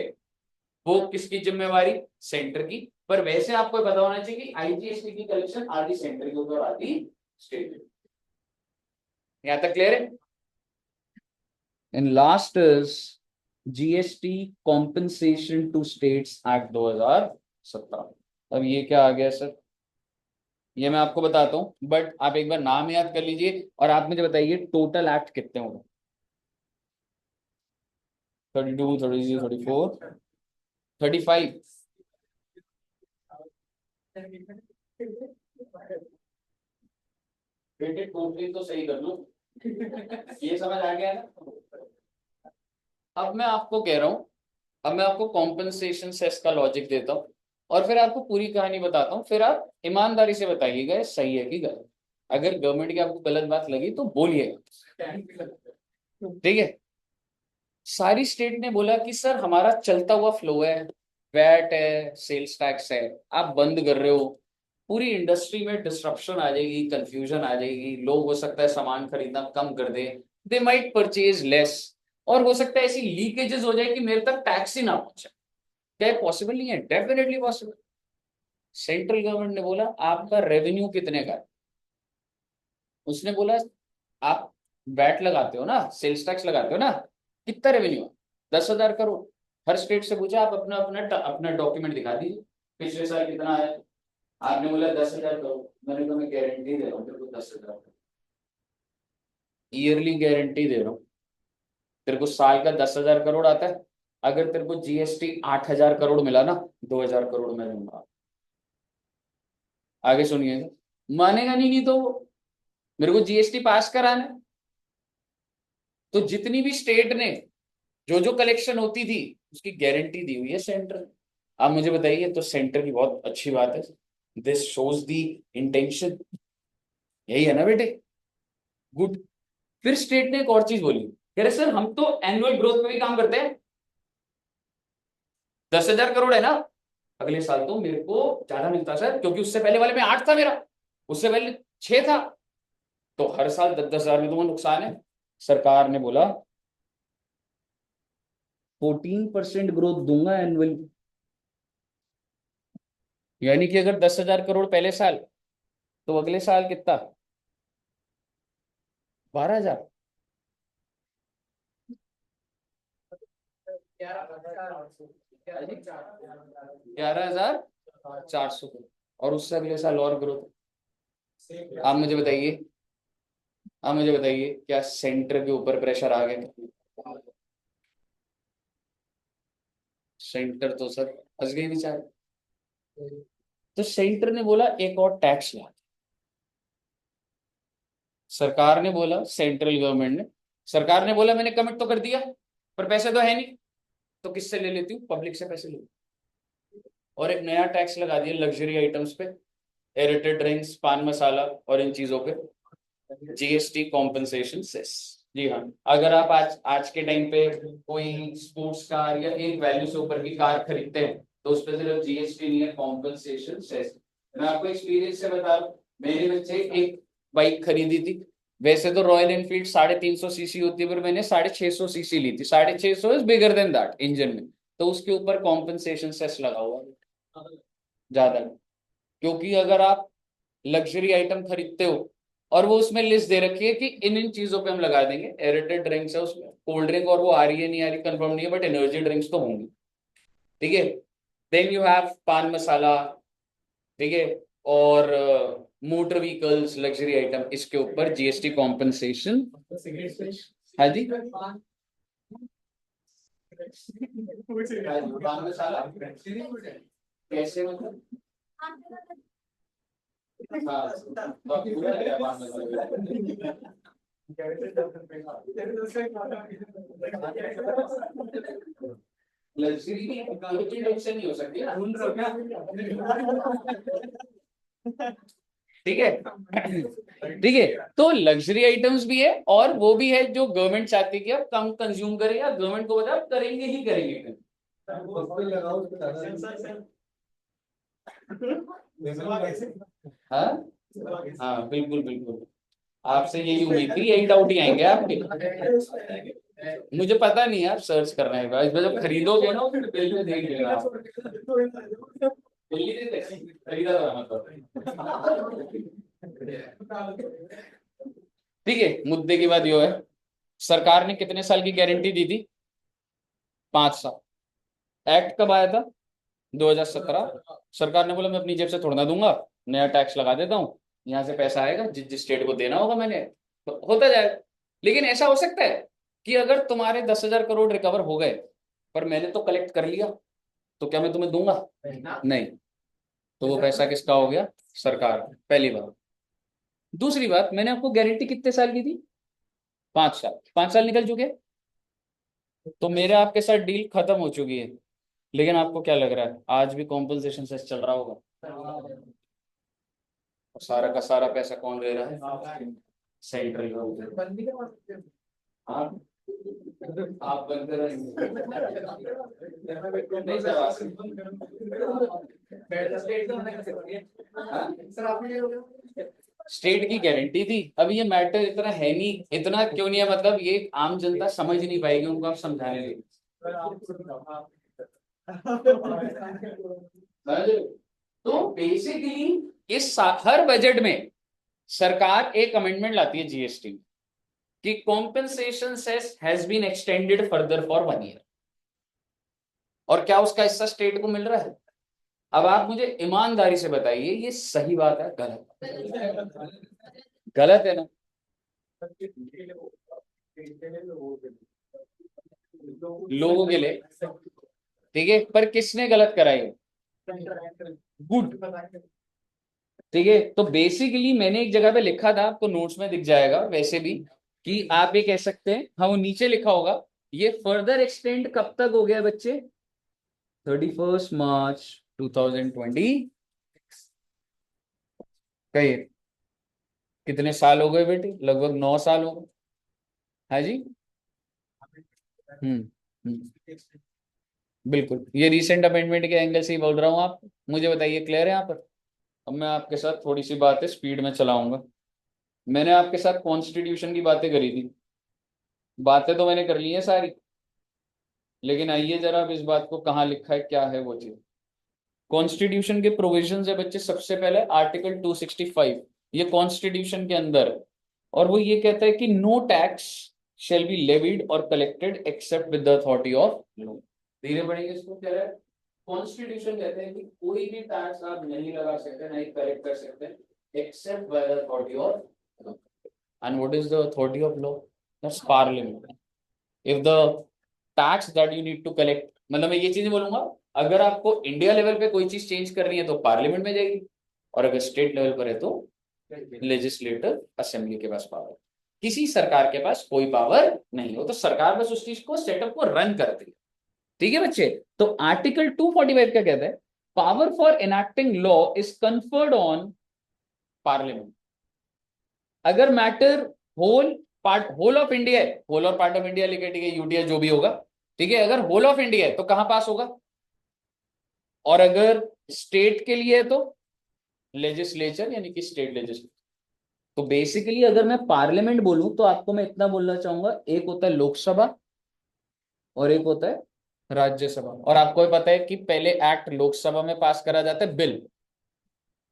वो किसकी जिम्मेवारी? सेंटर की। पर वैसे आपको पता होना चाहिए कि आईजीएसटी की कलेक्शन आधी सेंटर के ऊपर, आधी स्टेट के। यहां तक क्लियर है? And last is GST compensation to states act 2017। अब ये क्या आ गया सर? ये मैं आपको बताता हूं, बट आप एक बार नाम याद कर लीजिए और आप मुझे बताइए टोटल एक्ट कितने होंगे? 32, 33, 34, 35। बेटे टोटली तो सही कर लो। ये समझ आ गया ना? अब मैं आपको कह रहा हूं, अब मैं आपको कॉम्पनसेशन सेस का लॉजिक देता हूं और फिर आपको पूरी कहानी बताता हूं, फिर आप ईमानदारी से बताइएगा ये सही है कि गलत। अगर गवर्नमेंट की आपको गलत बात लगी तो बोलिएगा, ठीक है? सारी स्टेट ने बोला कि सर हमारा चलता हुआ फ्लो है, वैट है, सेल्स टैक्स है, आप बंद कर रहे हो, पूरी इंडस्ट्री में डिस्ट्रप्शन आ जाएगी, कंफ्यूजन आ जाएगी, लोग हो सकता है सामान खरीदना कम कर दे, दे माइट परचेज लेस, और हो सकता है ऐसी लीकेजेस हो जाए कि मेरे तक टैक्स ही ना पहुंचे। क्या पॉसिबल नहीं है? Definitely possible. सेंट्रल गवर्नमेंट ने बोला आपका रेवेन्यू कितने का है? उसने बोला आप वैट लगाते हो ना, सेल्स टैक्स लगाते हो ना, कितना रेवेन्यू है? 10,000 करोड़। हर स्टेट से पूछा आप अपना अपना अपना डॉक्यूमेंट दिखा दीजिए, पिछले साल कितना आया? आपने बोला 10,000 करोड़। मैंने कहा मैं गारंटी दे रहा हूँ तेरे को 10,000, ईयरली गारंटी दे रहा हूँ। तेरे को साल का 10,000 करोड़ आता है, अगर तेरे को जीएसटी 8,000 करोड़ मिला ना, 2,000 करोड़ मैं दूंगा। आगे सुनिए, मानेगा नहीं तो मेरे को जीएसटी पास कराना है। तो जितनी भी स्टेट ने जो जो कलेक्शन होती थी उसकी गारंटी दी हुई है सेंटर। आप मुझे बताइए, तो सेंटर की बहुत अच्छी बात है, दिस शोज दी इंटेंशन। यही है ना बेटे? गुड। फिर स्टेट ने एक और चीज बोली, कह रहे सर हम तो एनुअल ग्रोथ पे भी काम करते हैं, 10,000 करोड़ है ना, अगले साल तो मेरे को ज्यादा मिलता सर, क्योंकि उससे पहले वाले में 8 था मेरा, उससे पहले 6 था, तो हर साल 10,000 में तो वो नुकसान है। सरकार ने बोला 14% ग्रोथ दूंगा एनुअल, यानी कि अगर 10,000 करोड़ पहले साल, तो अगले साल कितना? 12,000। 11,400। और उससे अगले साल और ग्रोथ। आप मुझे बताइए, आप मुझे बताइए क्या सेंटर के ऊपर प्रेशर आ गया? सेंटर तो सर फंस गई बेचारे। तो सेंटर ने बोला एक और टैक्स ला। सरकार ने बोला, सेंट्रल गवर्नमेंट ने, सरकार ने बोला मैंने कमिट तो कर दिया पर पैसे तो है नहीं, तो किससे ले लेती हूँ? पब्लिक से पैसे ले। और एक नया टैक्स लगा दिया लग्जरी आइटम्स पे, एरेटेड ड्रिंक्स, पान मसाला और इन चीजों पे, जीएसटी कॉम्पनसेशन सेस। जी हाँ, अगर आप आज आज के टाइम पे कोई स्पोर्ट्स कार या एक वैल्यू से ऊपर की कार खरीदते हैं तो उस पर सिर्फ जीएसटी नहीं है, कॉम्पनसेशन सेस। मैं आपको एक्सपीरियंस से बता रहा हूँ, मेरे बच्चे एक बाइक खरीदी थी, वैसे तो रॉयल एनफील्ड 350 सीसी होती है, पर मैंने 650 सीसी ली थी। 650 is bigger than that engine में, तो उसके ऊपर कॉम्पनसेशन सेस लगा हुआ है ज्यादा। क्योंकि अगर आप लग्जरी आइटम खरीदते हो और वो उसमें लिस्ट दे रखी है कि इन इन चीजों पे हम लगा देंगे, एरेटेड ड्रिंक्स है उसमें, कोल्ड ड्रिंक, और वो आ रही है नहीं आ रही कंफर्म नहीं है, बट एनर्जी ड्रिंक्स तो होंगी, ठीक है? देन यू हैव पान मसाला, ठीक है, और मोटर व्हीकल्स, लग्जरी आइटम, इसके ऊपर जीएसटी कॉम्पनसेशन। हाँ जी, पान मसाला कैसे मतलब? हाँ, तो पूरा है पान मसाला। लग्जरी नहीं हो सकती ना, ठीक है। ठीक है, तो लग्जरी आइटम्स भी है और वो भी है जो गवर्नमेंट चाहती है कि आप कम कंज्यूम करें, या गवर्नमेंट को बता करेंगे ही करेंगे। हाँ हाँ बिल्कुल बिल्कुल, आपसे यही उम्मीद थी, यही डाउट ही आएंगे आपके। मुझे पता नहीं है, आप सर्च कर रहे हैं, इसमें जब खरीदोगे ना फिर बिल में देख लेना आप। खरीदा था मतलब। ठीक है, मुद्दे की बात यो है, सरकार ने कितने साल की गारंटी दी थी? 5 साल। एक्ट कब आया था? 2017। सरकार ने बोला मैं अपनी जेब से थोड़ा ना दूंगा, नया टैक्स लगा देता हूँ, यहाँ से पैसा आएगा, जिस जिस स्टेट को देना होगा मैंने तो होता जाएगा। लेकिन ऐसा हो सकता है कि अगर तुम्हारे 10,000 करोड़ रिकवर हो गए पर मैंने तो कलेक्ट कर लिया, तो क्या मैं तुम्हें दूंगा? नहीं। तो वो पैसा किसका हो गया? सरकार। पहली बात। दूसरी बात, मैंने आपको गारंटी कितने साल की थी? 5 साल। 5 साल निकल चुके, तो मेरे आपके साथ डील खत्म हो चुकी है। लेकिन आपको क्या लग रहा है, आज भी कॉम्पनसेशन सेस चल रहा होगा? और सारा का सारा पैसा कौन ले रहा है? Central government. आप आप बंद नहीं सर, स्टेट की गारंटी थी। अब ये मैटर इतना है नहीं, इतना क्यों नहीं है मतलब, ये आम जनता समझ नहीं पाएगी, उनको आप समझाने लगे। तो बेसिकली हर बजट में सरकार एक अमेंडमेंट लाती है जीएसटी कि compensation cess has been extended further for 1 year. और क्या उसका हिस्सा स्टेट को मिल रहा है? अब आप मुझे ईमानदारी से बताइए, ये सही बात है गलत? गलत है ना? लोगों के लिए, ठीक है, पर किसने गलत कराई? गुड। ठीक है, तो बेसिकली मैंने एक जगह पे लिखा था, आपको नोट्स में दिख जाएगा वैसे भी, कि आप ये कह सकते हैं, हाँ वो नीचे लिखा होगा, ये फर्दर एक्सटेंड कब तक हो गया बच्चे? 31 मार्च 2020। कहिए कितने साल हो गए बेटे? लगभग 9 साल हो गए। हाँ जी। हम्म, बिल्कुल, ये रिसेंट अमेंडमेंट के एंगल से ही बोल रहा हूँ। आप मुझे बताइए, क्लियर है यहाँ पर? अब मैं आपके साथ थोड़ी सी बातें स्पीड में चलाऊंगा। मैंने आपके साथ कॉन्स्टिट्यूशन की बातें करी थी, बातें तो मैंने कर ली है सारी, लेकिन आइए जरा अब इस बात को कहाँ लिखा है, क्या है वो चीज। कॉन्स्टिट्यूशन के प्रोविजंस है बच्चे, सबसे पहले आर्टिकल 265, ये कॉन्स्टिट्यूशन के अंदर है, और वो ये कहता है कि no tax shall be levied और collected except with the authority of law. धीरे पढ़ेंगे इसको, क्या है? कॉन्स्टिट्यूशन कहते हैं कि कोई भी टैक्स आप नहीं लगा सकते, नहीं कलेक्ट कर सकते except by the authority of law. And what is the authority of law? That's parliament. If the tax that you need to collect, मतलब मैं ये चीजें बोलूंगा, अगर आपको इंडिया लेवल पे कोई चीज चेंज करनी है तो पार्लियामेंट में जाएगी, और अगर स्टेट लेवल पर है तो लेजिस्लेटिव असेंबली के पास पावर। किसी सरकार के पास कोई पावर नहीं हो, तो सरकार बस उस चीज को, सेटअप को रन करती है। ठीक है बच्चे, तो आर्टिकल 245 क्या कहता है? Power for enacting law is conferred on parliament. अगर मैटर होल ऑफ इंडिया है, होल और पार्ट ऑफ इंडिया लेके, ठीक है, यूटीएस जो भी होगा, ठीक है, अगर होल ऑफ इंडिया है तो कहां पास होगा? और अगर स्टेट के लिए है तो लेजिस्लेचर, यानी कि स्टेट लेजिस्लेचर। तो बेसिकली अगर मैं पार्लियामेंट बोलूं तो आपको मैं इतना बोलना चाहूंगा, एक होता है लोकसभा और एक होता है राज्यसभा। और आपको भी पता है कि पहले एक्ट लोकसभा में पास करा जाता है, बिल,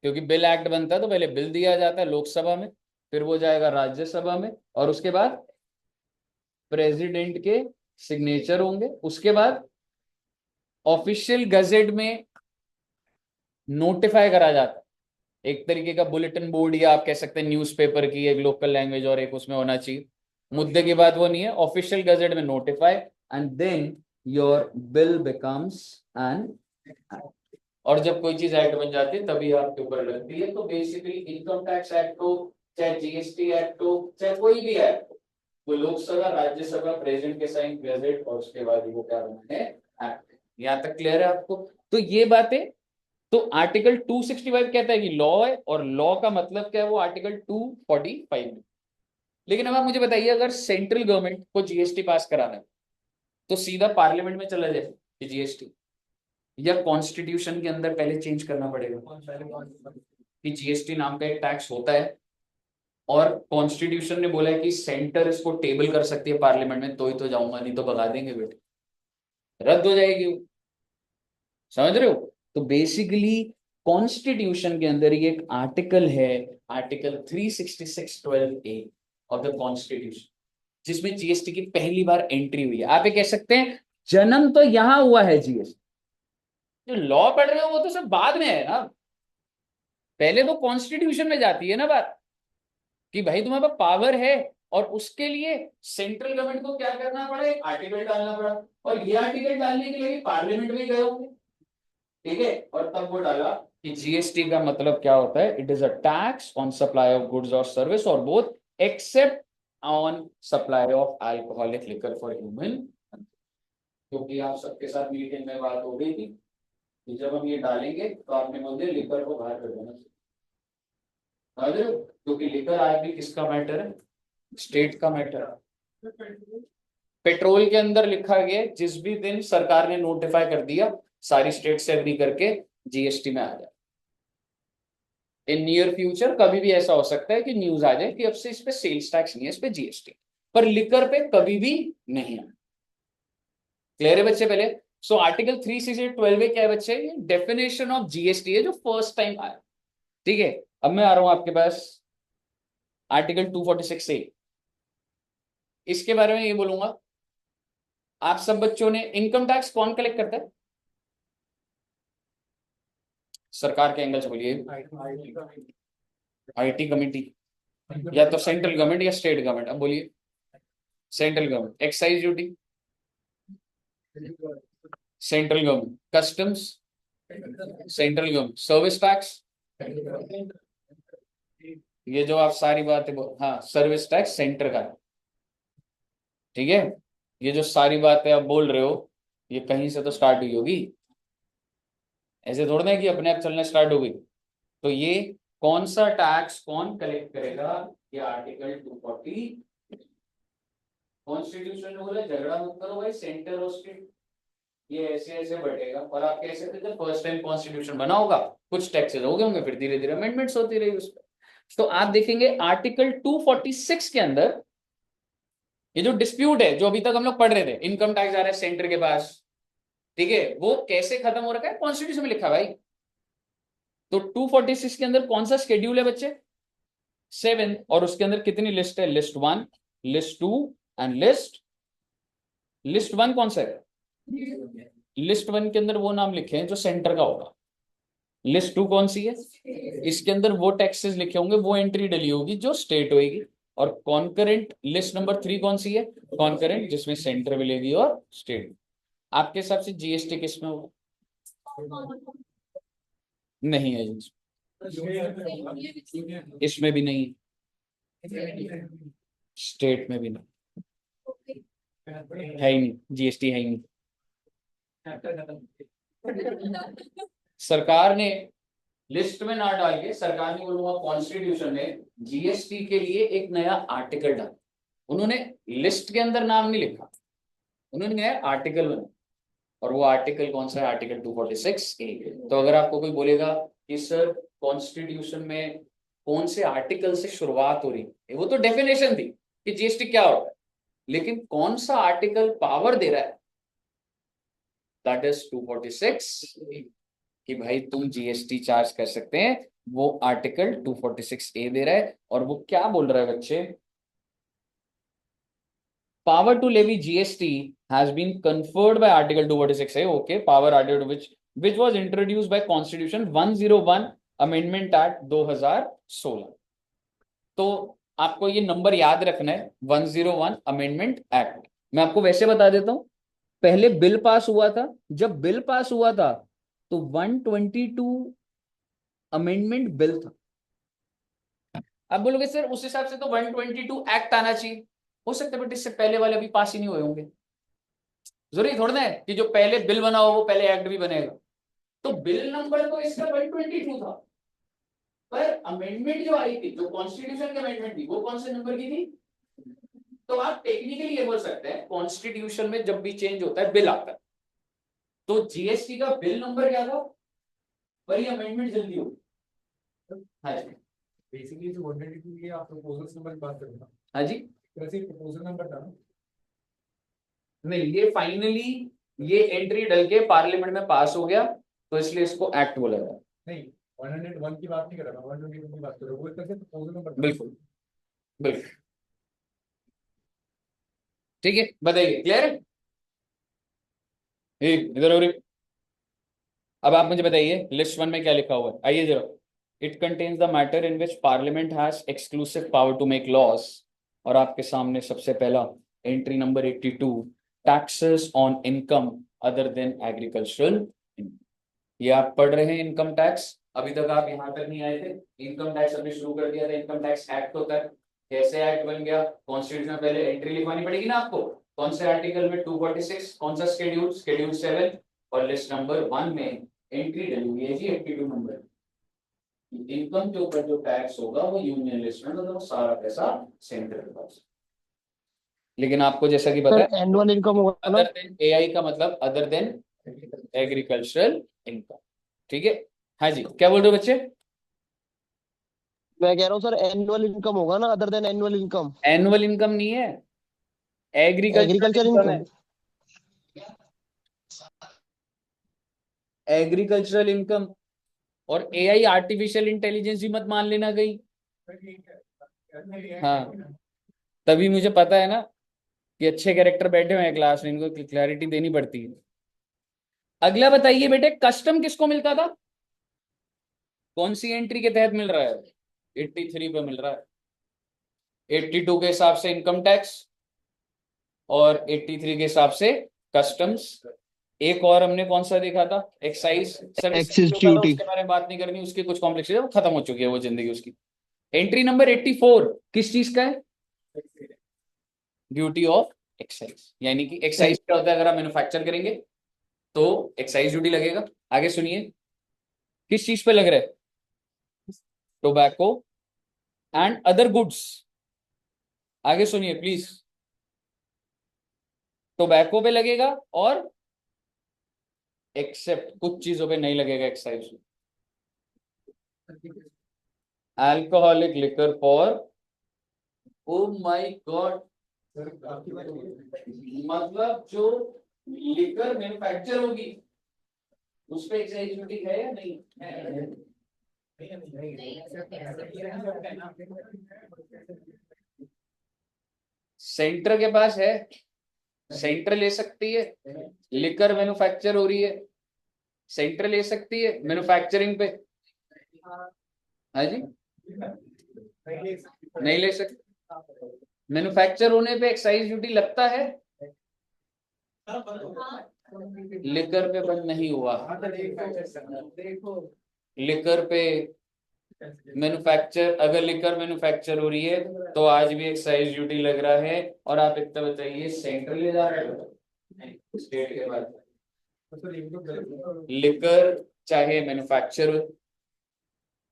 क्योंकि बिल एक्ट बनता है तो पहले बिल दिया जाता है लोकसभा में, फिर वो जाएगा राज्यसभा में, और उसके बाद प्रेसिडेंट के सिग्नेचर होंगे, उसके बाद ऑफिशियल गजेट में नोटिफाई करा जाता है। एक तरीके का बुलेटिन बोर्ड, या आप कह सकते हैं न्यूज़पेपर की एक लोकल लैंग्वेज और एक उसमें होना चाहिए। मुद्दे की बात वो नहीं है, ऑफिशियल गजेट में notify, and then your bill becomes an. और जब कोई चीज एक्ट बन जाती है तभी आपके ऊपर लगती है। तो बेसिकली इनकम टैक्स एक्ट हो, चाहे जीएसटी एक्ट हो, चाहे कोई भी एक्ट हो, वो लोकसभा, राज्यसभा, प्रेसिडेंट के साइन, गजेट, और उसके बाद वो क्या बनना है, एक्ट। यहां तक क्लियर है आपको? तो ये बातें, तो आर्टिकल 265 कहता है कि लॉ है, और लॉ का मतलब क्या है, वो आर्टिकल 245 है। लेकिन अब आप मुझे बताइए, अगर सेंट्रल गवर्नमेंट को जीएसटी पास कराना है तो सीधा पार्लियामेंट में चला जाए कि जीएसटी, या कॉन्स्टिट्यूशन के अंदर पहले चेंज करना पड़ेगा कि जीएसटी नाम का एक टैक्स होता है, और कॉन्स्टिट्यूशन ने बोला है कि सेंटर इसको टेबल कर सकती है पार्लियामेंट में, तो ही तो जाऊंगा, नहीं तो भगा देंगे बेटे, रद्द हो जाएगी वो। समझ रहे हो? तो बेसिकली कॉन्स्टिट्यूशन के अंदर ये एक आर्टिकल है, article 366(12)(a) of the constitution, जिसमें जीएसटी की पहली बार एंट्री हुई है। आप ये कह सकते हैं जन्म तो यहां हुआ है जीएसटी, जो लॉ पढ़ रहे हो वो तो सब बाद में है ना, पहले तो कॉन्स्टिट्यूशन में जाती है ना बात, कि भाई तुम्हारे पास पावर है, और उसके लिए सेंट्रल गवर्नमेंट को क्या करना पड़ा, एक आर्टिकल डालना पड़ा, और ये आर्टिकल डालने के लिए पार्लियामेंट में गए होंगे, ठीक है, और तब वो डाला कि जीएसटी का मतलब क्या होता है, it is a tax on supply of goods और सर्विस, और both except on supply of alcoholic liquor for human. क्योंकि आप सबके साथ मीटिंग में बात हो गई थी कि जब हम ये डालेंगे तो आपने बोल लिकर को बाहर कर देना, समझ रहे हो? क्योंकि लिकर आज भी किसका मैटर है, स्टेट का मैटर है। पेट्रोल के अंदर लिखा गया है, जिस भी दिन सरकार ने नोटिफाई कर दिया, सारी स्टेट से एग्री करके जीएसटी में आ जाए। इन नियर फ्यूचर कभी भी ऐसा हो सकता है कि न्यूज आ जाए कि अब से इस पे सेल्स टैक्स नहीं है, इस पे जीएसटी, पर लिकर पे कभी भी नहीं है। क्लियर है बच्चे? पहले सो आर्टिकल 368(12) में क्या है बच्चे, ये डेफिनेशन ऑफ जीएसटी है जो फर्स्ट टाइम आया, ठीक है। अब मैं आ रहा हूं आपके पास आर्टिकल 246(a), इसके बारे में ये बोलूंगा। आप सब बच्चों ने, इनकम टैक्स कौन कलेक्ट करता है सरकार के एंगल से, बोलिए। आईटी कमिटी, या तो सेंट्रल गवर्नमेंट या स्टेट गवर्नमेंट, अब बोलिए। Central government. Excise duty, central government. Customs, central government. Service tax, ये जो आप सारी बातें हाँ, सर्विस टैक्स सेंटर का है, ठीक है। ये जो सारी बातें आप बोल रहे हो, ये कहीं से तो स्टार्ट हुई होगी, ऐसे थोड़ा ना है कि अपने आप चलना स्टार्ट हो गई। तो ये कौन सा टैक्स कौन कलेक्ट करेगा, ये आर्टिकल 240। कॉन्स्टिट्यूशन ने बोला झगड़ा मत करो भाई, सेंटर और स्टेट ये ऐसे ऐसे बढ़ेगा, और आप कह सकते थे फर्स्ट टाइम कॉन्स्टिट्यूशन बना होगा, कुछ टैक्सेस हो गए होंगे, फिर धीरे धीरे अमेंडमेंट्स होती रही उस पर। तो आप देखेंगे आर्टिकल 246 के अंदर ये जो डिस्प्यूट है, जो अभी तक हम लोग पढ़ रहे थे, इनकम टैक्स आ रहा है सेंटर के पास, ठीक है, वो कैसे खत्म हो रखा है, कॉन्स्टिट्यूशन में लिखा है भाई। तो 246 के अंदर कौन सा शेड्यूल है बच्चे, 7, और उसके अंदर कितनी लिस्ट है, लिस्ट 1, लिस्ट 2 एंड लिस्ट 1 कौन सा है, लिस्ट 1 के अंदर वो नाम लिखे हैं जो सेंटर का होगा। लिस्ट 2 कौन सी है, इसके अंदर वो टैक्सेस लिखे होंगे, वो एंट्री डली होगी जो स्टेट होगी। और कॉन्करेंट लिस्ट नंबर 3 कौन सी है, कॉन्करेंट, जिसमें सेंटर मिलेगी और स्टेट। आपके हिसाब से जीएसटी किस में होगा, नहीं है इसमें भी नहीं, स्टेट में भी नहीं, है ही नहीं, जीएसटी है ही नहीं। सरकार ने लिस्ट में ना डाल के, सरकार ने बोलूंगा कॉन्स्टिट्यूशन ने जीएसटी के लिए एक नया आर्टिकल डाला। उन्होंने लिस्ट के अंदर नाम नहीं लिखा, उन्होंने नया आर्टिकल बना, और वो आर्टिकल कौन सा है, आर्टिकल 246(a). तो अगर आपको कोई बोलेगा कि सर कॉन्स्टिट्यूशन में कौन से आर्टिकल से शुरुआत हो रही है, वो तो डेफिनेशन थी कि जीएसटी क्या होता है, लेकिन कौन सा आर्टिकल पावर दे रहा है, दैट इज 246 कि भाई तुम जीएसटी चार्ज कर सकते हैं, वो आर्टिकल 246(a) दे रहा है। और वो क्या बोल रहा है बच्चे, power to levy GST has been conferred by article 246(a), okay, power added which was introduced by constitution 101 amendment act 2016। तो आपको ये नंबर याद रखना है, 101 अमेंडमेंट एक्ट। मैं आपको वैसे बता देता हूं, पहले बिल पास हुआ था, जब बिल पास हुआ था तो 122 अमेंडमेंट बिल था। अब बोलोगे सर उस हिसाब से तो 122 एक्ट आना चाहिए, हो सकता है, बट इससे पहले वाले अभी पास ही नहीं हुए होंगे, जरूरी थोड़ा ना है कि जो पहले बिल बना हो वो पहले एक्ट भी बनेगा। तो बिल नंबर तो इसका 122 था, पर अमेंडमेंट जो आई थी, जो कॉन्स्टिट्यूशन की अमेंडमेंट थी, वो कौन से नंबर की थी? तो आप टेक्निकली ये बोल सकते हैं कॉन्स्टिट्यूशन में जब भी चेंज होता है बिल आता है, तो जीएसटी का बिल नंबर क्या था, पर ये अमेंडमेंट जल्दी होगी। हाँ जी, बेसिकली जो 122 की आप प्रपोजल्स नंबर की बात कर रहे हो, हाँ जी। वैसे प्रपोजल नंबर था ना? नहीं, ये फाइनली ये एंट्री डल के पार्लियामेंट में पास हो गया, तो इसलिए इसको एक्ट बोला जाता है। नहीं, 101 की बात नहीं कर रहा, 122 की बात कर रहा हूँ, वो एक तरह से प्रपोजल नंबर था। बिल्कुल बिल्कुल, ठीक है, बताइए, क्लियर है? इधर हो रही। अब आप मुझे बताइए लिस्ट वन में क्या लिखा हुआ है, आइए जरा। It contains the matter in which parliament has exclusive power to make laws. और आपके सामने सबसे पहला entry number 82, taxes on income other than agricultural. ये आप पढ़ रहे हैं इनकम टैक्स, अभी तक आप यहां तक नहीं आए थे। इनकम टैक्स हमने शुरू कर दिया था, इनकम टैक्स एक्ट होता है। कैसे एक्ट बन गया? कॉन्स्टिट्यूशन में पहले एंट्री लिखवानी पड़ेगी ना आपको, कौन से आर्टिकल में? 246, कौन सा शेड्यूल? शेड्यूल 7। और लिस्ट नंबर 1 में एंट्री डली हुई है जी 82 नंबर। इनकम के ऊपर जो टैक्स होगा वो यूनियन लिस्ट में, मतलब सारा पैसा सेंटर के पास। लेकिन आपको जैसा कि पता सर है एनुअल इनकम होगा ना? अदर देन एआई का मतलब अदर देन एग्रीकल्चरल इनकम, ठीक है? हाँ जी, क्या बोल रहे हो बच्चे? मैं कह रहा हूँ सर एनुअल इनकम होगा ना, other than annual income. Annual income नहीं है, एग्रीकल्चरल एग्रीकल्चर इनकम है। इनकम। Agricultural income. और एआई आर्टिफिशियल इंटेलिजेंस भी मत मान लेना कहीं। हाँ, तभी मुझे पता है ना कि अच्छे कैरेक्टर बैठे हुए हैं क्लास में, इनको क्लैरिटी देनी पड़ती है। अगला बताइए बेटे, कस्टम किसको मिलता था? कौन सी एंट्री के तहत मिल रहा है? 83 पे मिल रहा है। 82 के हिसाब से इनकम टैक्स और 83 के हिसाब से कस्टम्स। एक और हमने कौन सा देखा था? एक्साइज। सर एक्साइज जो था ड्यूटी। उसके बारे में बात नहीं करनी, उसकी कुछ कॉम्प्लेक्सिटी है, वो खत्म हो चुकी है वो जिंदगी उसकी। एंट्री नंबर 84 किस चीज का है? Duty of excise. यानी कि एक्साइज क्या होता है? अगर आप मैन्युफैक्चर करेंगे तो एक्साइज ड्यूटी लगेगा। आगे सुनिए, किस चीज पे लग रहा है? Tobacco and other goods. आगे सुनिए प्लीज, टोबैको पे लगेगा और एक्सेप्ट कुछ चीजों पे नहीं लगेगा excise. Alcoholic liquor for, oh my God, sir आपकी बात हो गई। मतलब जो लिकर मैन्युफैक्चर होगी उस पे एक्साइज ड्यूटी है या नहीं है? सेंटर के पास है, सेंटर ले सकती है। लिकर मैन्युफैक्चर हो रही है, सेंटर ले सकती है मैन्युफैक्चरिंग पे। हाँ जी, नहीं ले सकती। मैन्युफैक्चर होने पे एक्साइज ड्यूटी लगता है, लिकर पे बंद नहीं हुआ। लिकर पे मैन्युफैक्चर, अगर लिकर मैन्युफैक्चर हो रही है तो आज भी एक्साइज ड्यूटी लग रहा है। और आप इतना बताइए, सेंट्रल ले जा रहे हो स्टेट के बाद? लिकर चाहे मैन्युफैक्चर हो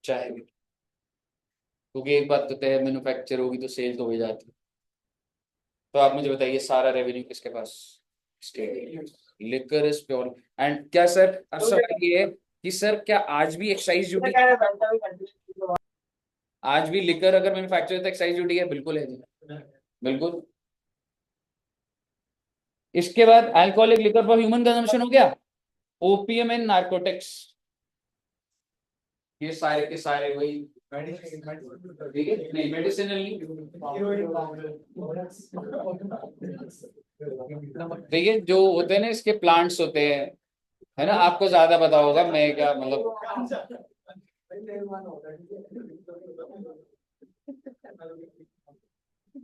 चाहे, क्योंकि एक बात तो तय है, मैन्युफैक्चर होगी तो सेल तो हो जाती है। तो आप मुझे बताइए सारा रेवेन्यू किसके पास? State. Liquor is pure. And क्या सर, अब सवाल ये है कि सर क्या आज भी एक्साइज ड्यूटी, आज भी लिकर अगर मैन्युफैक्चर तो एक्साइज ड्यूटी है? बिल्कुल है जी, बिल्कुल। इसके बाद alcoholic liquor for human consumption हो गया। ओपीएम एंड नार्कोटिक्स, ये सारे के सारे वही, ठीक है? नहीं, मेडिसिनल ठीक है, जो होते हैं ना इसके प्लांट्स होते हैं, है ना? आपको ज्यादा पता होगा, मैं क्या मतलब।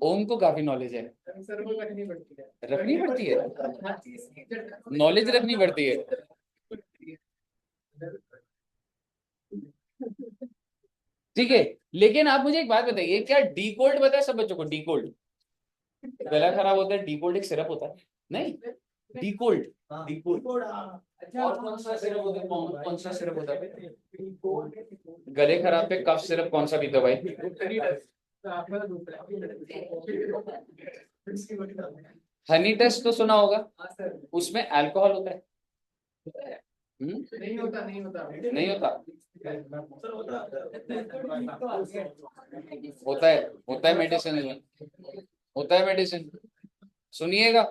ओम को काफी नॉलेज है, रखनी पड़ती है, नॉलेज रखनी पड़ती है। ठीक है, लेकिन आप मुझे एक बात बताइए, क्या डी कोल्ड पता है सब बच्चों को? डी कोल्ड, गला खराब होता है, डी कोल्ड एक सिरप होता है नहीं? डीकोल्ड। अच्छा और कौन सा सिरप होता है, कौन सा सिरप होता है गले खराब पे, कफ सिरप कौन सा पीते हो भाई? हनी टेस्ट तो सुना होगा, उसमें अल्कोहल होता है। नहीं होता नहीं होता नहीं होता? होता है मेडिसिन में, होता है मेडिसिन। सुनिएगा,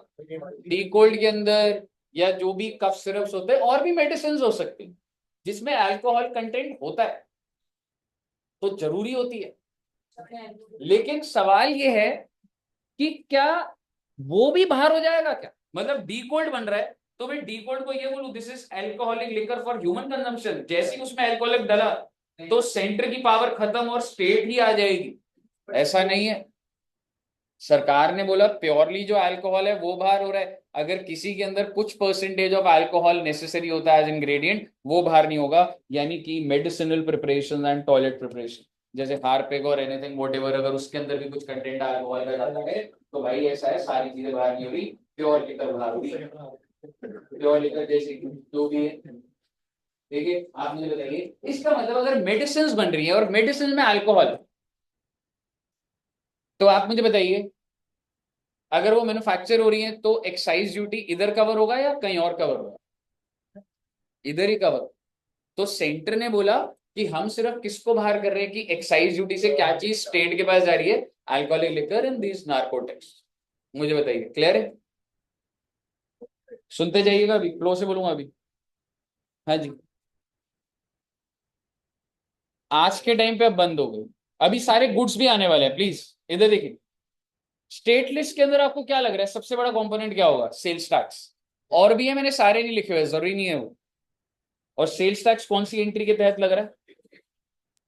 डी कोल्ड के अंदर या जो भी कफ सिरप्स होते हैं, और भी मेडिसिन हो सकती हैं जिसमें अल्कोहल कंटेंट होता है, तो जरूरी होती है। लेकिन सवाल ये है कि क्या वो भी बाहर हो जाएगा क्या? मतलब डी कोल्ड बन रहा है तो मैं डी कोल्ड को ये बोलूं this is alcoholic liquor for human consumption, जैसे ही उसमें अल्कोहलिक डला तो सेंटर की पावर खत्म और स्टेट ही आ जाएगी। ऐसा नहीं है, सरकार ने बोला प्योरली जो अल्कोहल है वो बाहर हो रहा है, अगर किसी के अंदर कुछ परसेंटेज ऑफ अल्कोहल नेसेसरी होता है एज इंग्रेडिएंट, वो बाहर नहीं होगा। यानी कि medicinal preparation and toilet preparation, जैसे हार्पिक और एनीथिंग व्हाटएवर, अगर उसके अंदर भी कुछ कंटेंट अल्कोहल का जाता है तो भाई ऐसा है, सारी चीजें बाहर नहीं हो रही, प्योर लिकर बाहर हो रही। प्योर लिकर जैसे जो भी है, देखिए आप मुझे बताइए, इसका मतलब अगर मेडिसिन बन रही है और मेडिसिन में अल्कोहल, तो आप मुझे बताइए अगर वो मैन्युफैक्चर हो रही है तो एक्साइज ड्यूटी इधर कवर होगा या कहीं और कवर होगा? इधर ही कवर। तो सेंटर ने बोला कि हम सिर्फ किसको बाहर कर रहे हैं कि एक्साइज ड्यूटी से क्या चीज स्टेट के पास जा रही है, alcoholic liquor and these narcotics. मुझे बताइए, क्लियर है? सुनते जाइएगा, अभी फ्लो से बोलूंगा अभी। हाँ जी, आज के टाइम पे अब बंद हो गई, अभी सारे गुड्स भी आने वाले हैं। प्लीज इधर देखिए, स्टेट लिस्ट के अंदर आपको क्या लग रहा है सबसे बड़ा कंपोनेंट क्या होगा? Sales tax. और भी है, मैंने सारे नहीं लिखे हुए, जरूरी नहीं है वो। और सेल्स टैक्स कौन सी एंट्री के तहत लग रहा है?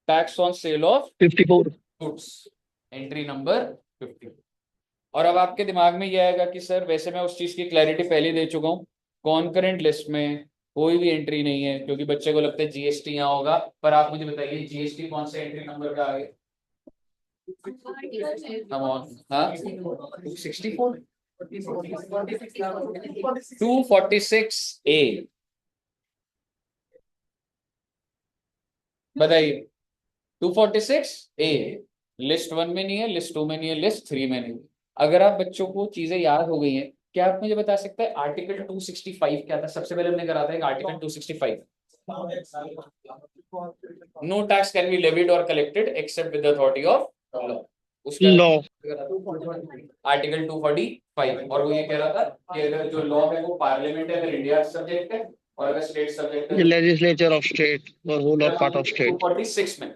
Tax on sale of 54। Goods, entry number 50। और अब आपके दिमाग में ये आएगा कि सर वैसे मैं उस चीज की क्लैरिटी पहले दे चुका हूँ, कॉन्करेंट लिस्ट में कोई भी एंट्री नहीं है, क्योंकि बच्चे को लगता है जीएसटी यहाँ होगा। पर आप मुझे बताइए जीएसटी कौन से एंट्री नंबर का आगे? हाँ 264 246A, बताइए 246A। लिस्ट 1 में नहीं है, लिस्ट 2 में नहीं है, लिस्ट 3 में नहीं है। अगर आप बच्चों को चीजें याद हो गई हैं, क्या आप मुझे बता सकते हैं आर्टिकल 265 क्या था? सबसे पहले हमने करा था एक article 265, no tax can be levied और collected except with authority of law. उसका लॉ। आर्टिकल 245, और वो ये कह रहा था कि अगर जो लॉ है वो पार्लियामेंट है, अगर इंडिया सब्जेक्ट है, और अगर स्टेट सब्जेक्ट है लेजिस्लेचर ऑफ स्टेट और होल और पार्ट ऑफ स्टेट। 246 में,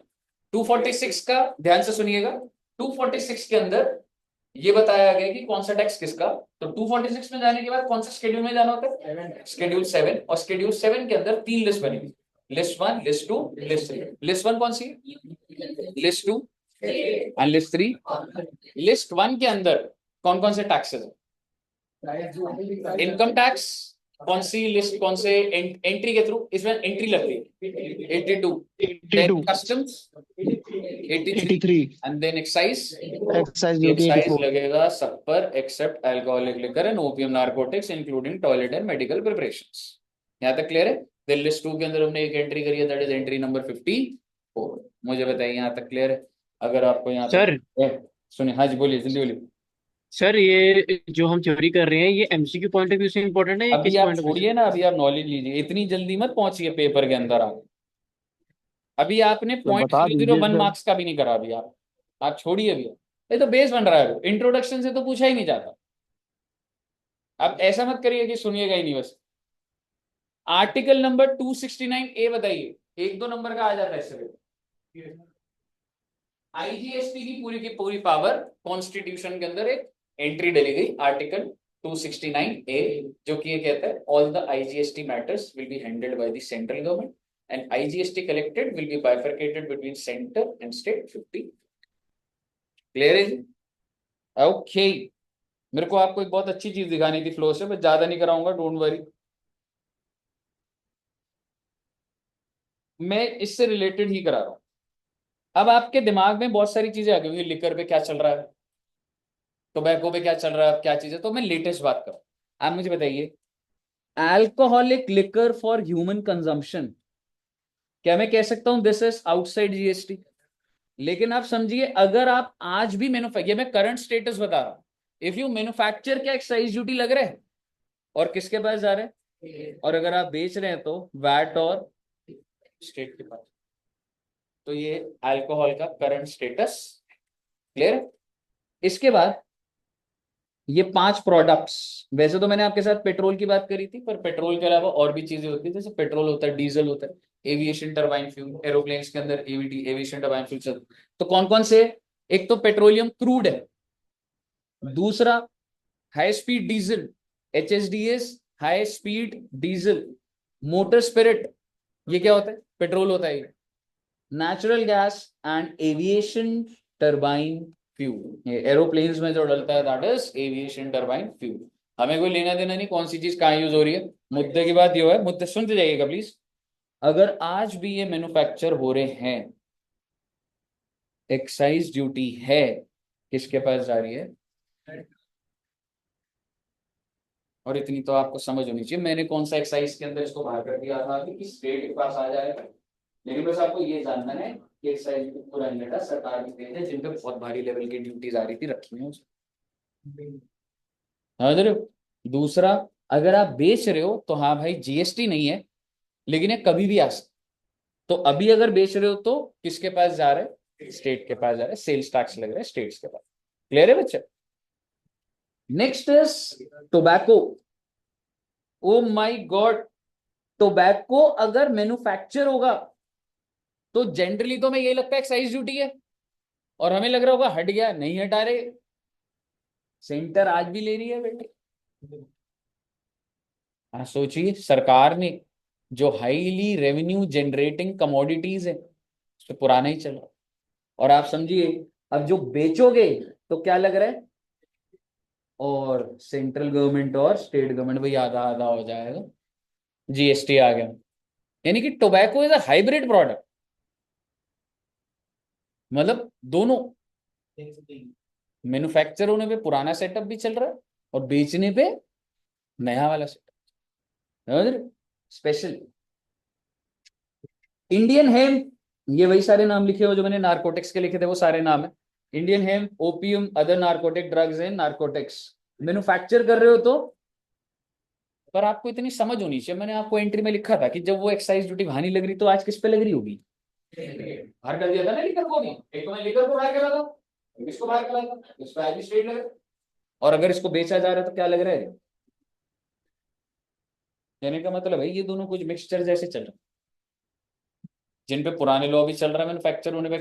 246 का ध्यान से सुनिएगा, 246 के अंदर ये बताया गया कि कौन सा टैक्स किसका। तो 246 में जाने के बाद कौन सा शेड्यूल में जाना होता है? शेड्यूल 7। और शेड्यूल 7 के अंदर 3 लिस्ट बनेगी, लिस्ट 1, लिस्ट 2, लिस्ट 3। लिस्ट 1 कौन सी? List 2 and list 3। लिस्ट 1 के अंदर कौन कौन से टैक्सेस है? Income tax. कौन सी लिस्ट, कौन से एंट्री के थ्रू इसमें एंट्री लगती है? 82। 82, customs 83 83, and then excise. Excise duty excise 84। लगेगा सब पर except alcoholic liquor and opium narcotics including toilet and medical preparations. यहाँ तक क्लियर है? देन लिस्ट 2 के अंदर हमने एक एंट्री करी है, दैट इज एंट्री नंबर 54। मुझे बताइए यहाँ तक क्लियर है? अगर आपको यहाँ सर तक सुनिए, हाँ जी बोलिए, जल्दी बोलिए। सर, ये जो हम थ्योरी कर रहे हैं ये एमसीक्यू पॉइंट ऑफ व्यू से इंपॉर्टेंट है या अभी किस आप पॉइंट ऑफ व्यू से? छोड़िए ना, अभी आप नॉलेज लीजिए, इतनी जल्दी मत पहुंचिए पेपर के अंदर आप। अभी आपने तो पॉइंट बता जीरो जीरो दीजिए वन सर। मार्क्स का भी नहीं करा अभी आप छोड़िए अभी। ये तो बेस बन रहा है, इंट्रोडक्शन से तो पूछा ही नहीं जाता। अब ऐसा मत करिए कि सुनिएगा ही नहीं बस। आर्टिकल नंबर 269A बताइए, 1-2 नंबर का आ जाता है इससे। आईजीएसटी की पूरी पावर कॉन्स्टिट्यूशन के अंदर एक एंट्री डली गई, आर्टिकल 269A, जो कि ये कहता है all the IGST matters will be handled by the central government and IGST collected will be bifurcated between centre and state 50। Clear है जी? ओके, मेरे को आपको एक बहुत अच्छी चीज दिखानी थी फ्लो से, मैं ज्यादा नहीं कराऊंगा, डोंट वरी। मैं इससे रिलेटेड ही करा रहा हूं। अब आपके दिमाग में बहुत सारी चीजें आ गई, लिकर पे क्या चल रहा है, टोबैको पे क्या चल रहा है, क्या चीज है, तो मैं लेटेस्ट बात करूं। आप मुझे बताइए alcoholic liquor for human consumption, क्या मैं कह सकता हूं दिस इज आउटसाइड जीएसटी? लेकिन आप समझिए, अगर आप आज भी मैन्युफैक्चर, ये मैं करंट स्टेटस बता रहा हूं, इफ यू मैन्युफैक्चर, क्या एक्साइज ड्यूटी लग रहा है और किसके पास जा रहा है? और अगर आप बेच रहे हैं तो वैट और स्टेट के पास। तो ये अल्कोहल का करंट स्टेटस, क्लियर? इसके बाद ये 5 प्रोडक्ट्स, वैसे तो मैंने आपके साथ पेट्रोल की बात करी थी, पर पेट्रोल के अलावा और भी चीजें होती है, जैसे पेट्रोल होता है, डीजल होता है, एविएशन टरबाइन फ्यूल, एरोप्लेन्स के अंदर एवीटी एविएशन टरबाइन फ्यूल चलता है। तो कौन कौन से? एक तो पेट्रोलियम क्रूड है, दूसरा high speed diesel, HSDS, high speed diesel, motor spirit, ये क्या होता है? पेट्रोल होता है। Natural gas and aviation turbine fuel, ये एरोप्लेन्स में जो डलता है that is aviation turbine fuel. हमें कोई लेना देना नहीं कौन सी चीज कहाँ यूज हो रही है, मुद्दे की बात ये है, मुद्दे सुनते जाइएगा प्लीज। अगर आज भी ये मैन्युफैक्चर हो रहे हैं, एक्साइज ड्यूटी है, किसके पास जा रही है? और इतनी तो आपको समझ होनी चाहिए, मैंने कौन सा एक्साइज के अंदर इसको बाहर कर दिया था कि स्टेट के पास आ जाएगा। लेकिन बस आपको ये जानना है कि एक्साइज पूरा डेटा सरकार की देन है, जिन पे बहुत भारी लेवल की ड्यूटीज आ रही थी, रखी हुई है। समझ रहे हो? दूसरा, अगर आप बेच रहे हो तो हाँ भाई जीएसटी नहीं है, लेकिन ये कभी भी आ सकता। तो अभी अगर बेच रहे हो तो किसके पास जा रहे हैं? स्टेट के पास जा रहे हैं, सेल्स टैक्स लग रहा है स्टेट्स के पास। क्लियर है बच्चे? Next is tobacco. Oh my God, tobacco अगर मैन्युफैक्चर होगा तो जनरली तो हमें यही लगता है एक्साइज ड्यूटी है, और हमें लग रहा होगा हट गया, नहीं हटा रहे, सेंटर आज भी ले रही है बेटे। हाँ सोचिए, सरकार ने जो हाईली रेवेन्यू जनरेटिंग कमोडिटीज है उस पर पुराना ही चला, और आप समझिए अब जो बेचोगे तो क्या लग रहा है, और सेंट्रल गवर्नमेंट और स्टेट गवर्नमेंट भाई आधा आधा हो जाएगा, जीएसटी आ गया। यानी कि tobacco is a hybrid product, मतलब दोनों, मैन्युफैक्चर होने पे पुराना सेटअप भी चल रहा है और बेचने पे नया वाला सेटअप। स्पेशल इंडियन हेम्प, ये वही सारे नाम लिखे हो जो मैंने नारकोटिक्स के लिखे थे, वो सारे नाम है। Indian hemp, opium, other narcotic drugs and narcotics manufacture कर रहे हो तो, पर आपको इतनी समझ होनी चाहिए, मैंने आपको एंट्री में लिखा था कि जब वो एक्साइज ड्यूटी वहां नहीं लग रही तो आज किस पे लग रही होगी? बाहर कर दिया था ना लिकर को भी, एक तो मैं लिकर को बाहर करा था, इसको बाहर करा था, इस पे आज भी स्ट्रेट लग रहा है। और अगर इसको बेचा जा रहा है तो क्या लग रहा है? कहने का मतलब है ये दोनों कुछ मिक्सचर जैसे चल रहे हैं, जिन पे पुराने लॉ भी चल रहा है मैन्युफैक्चर होने पे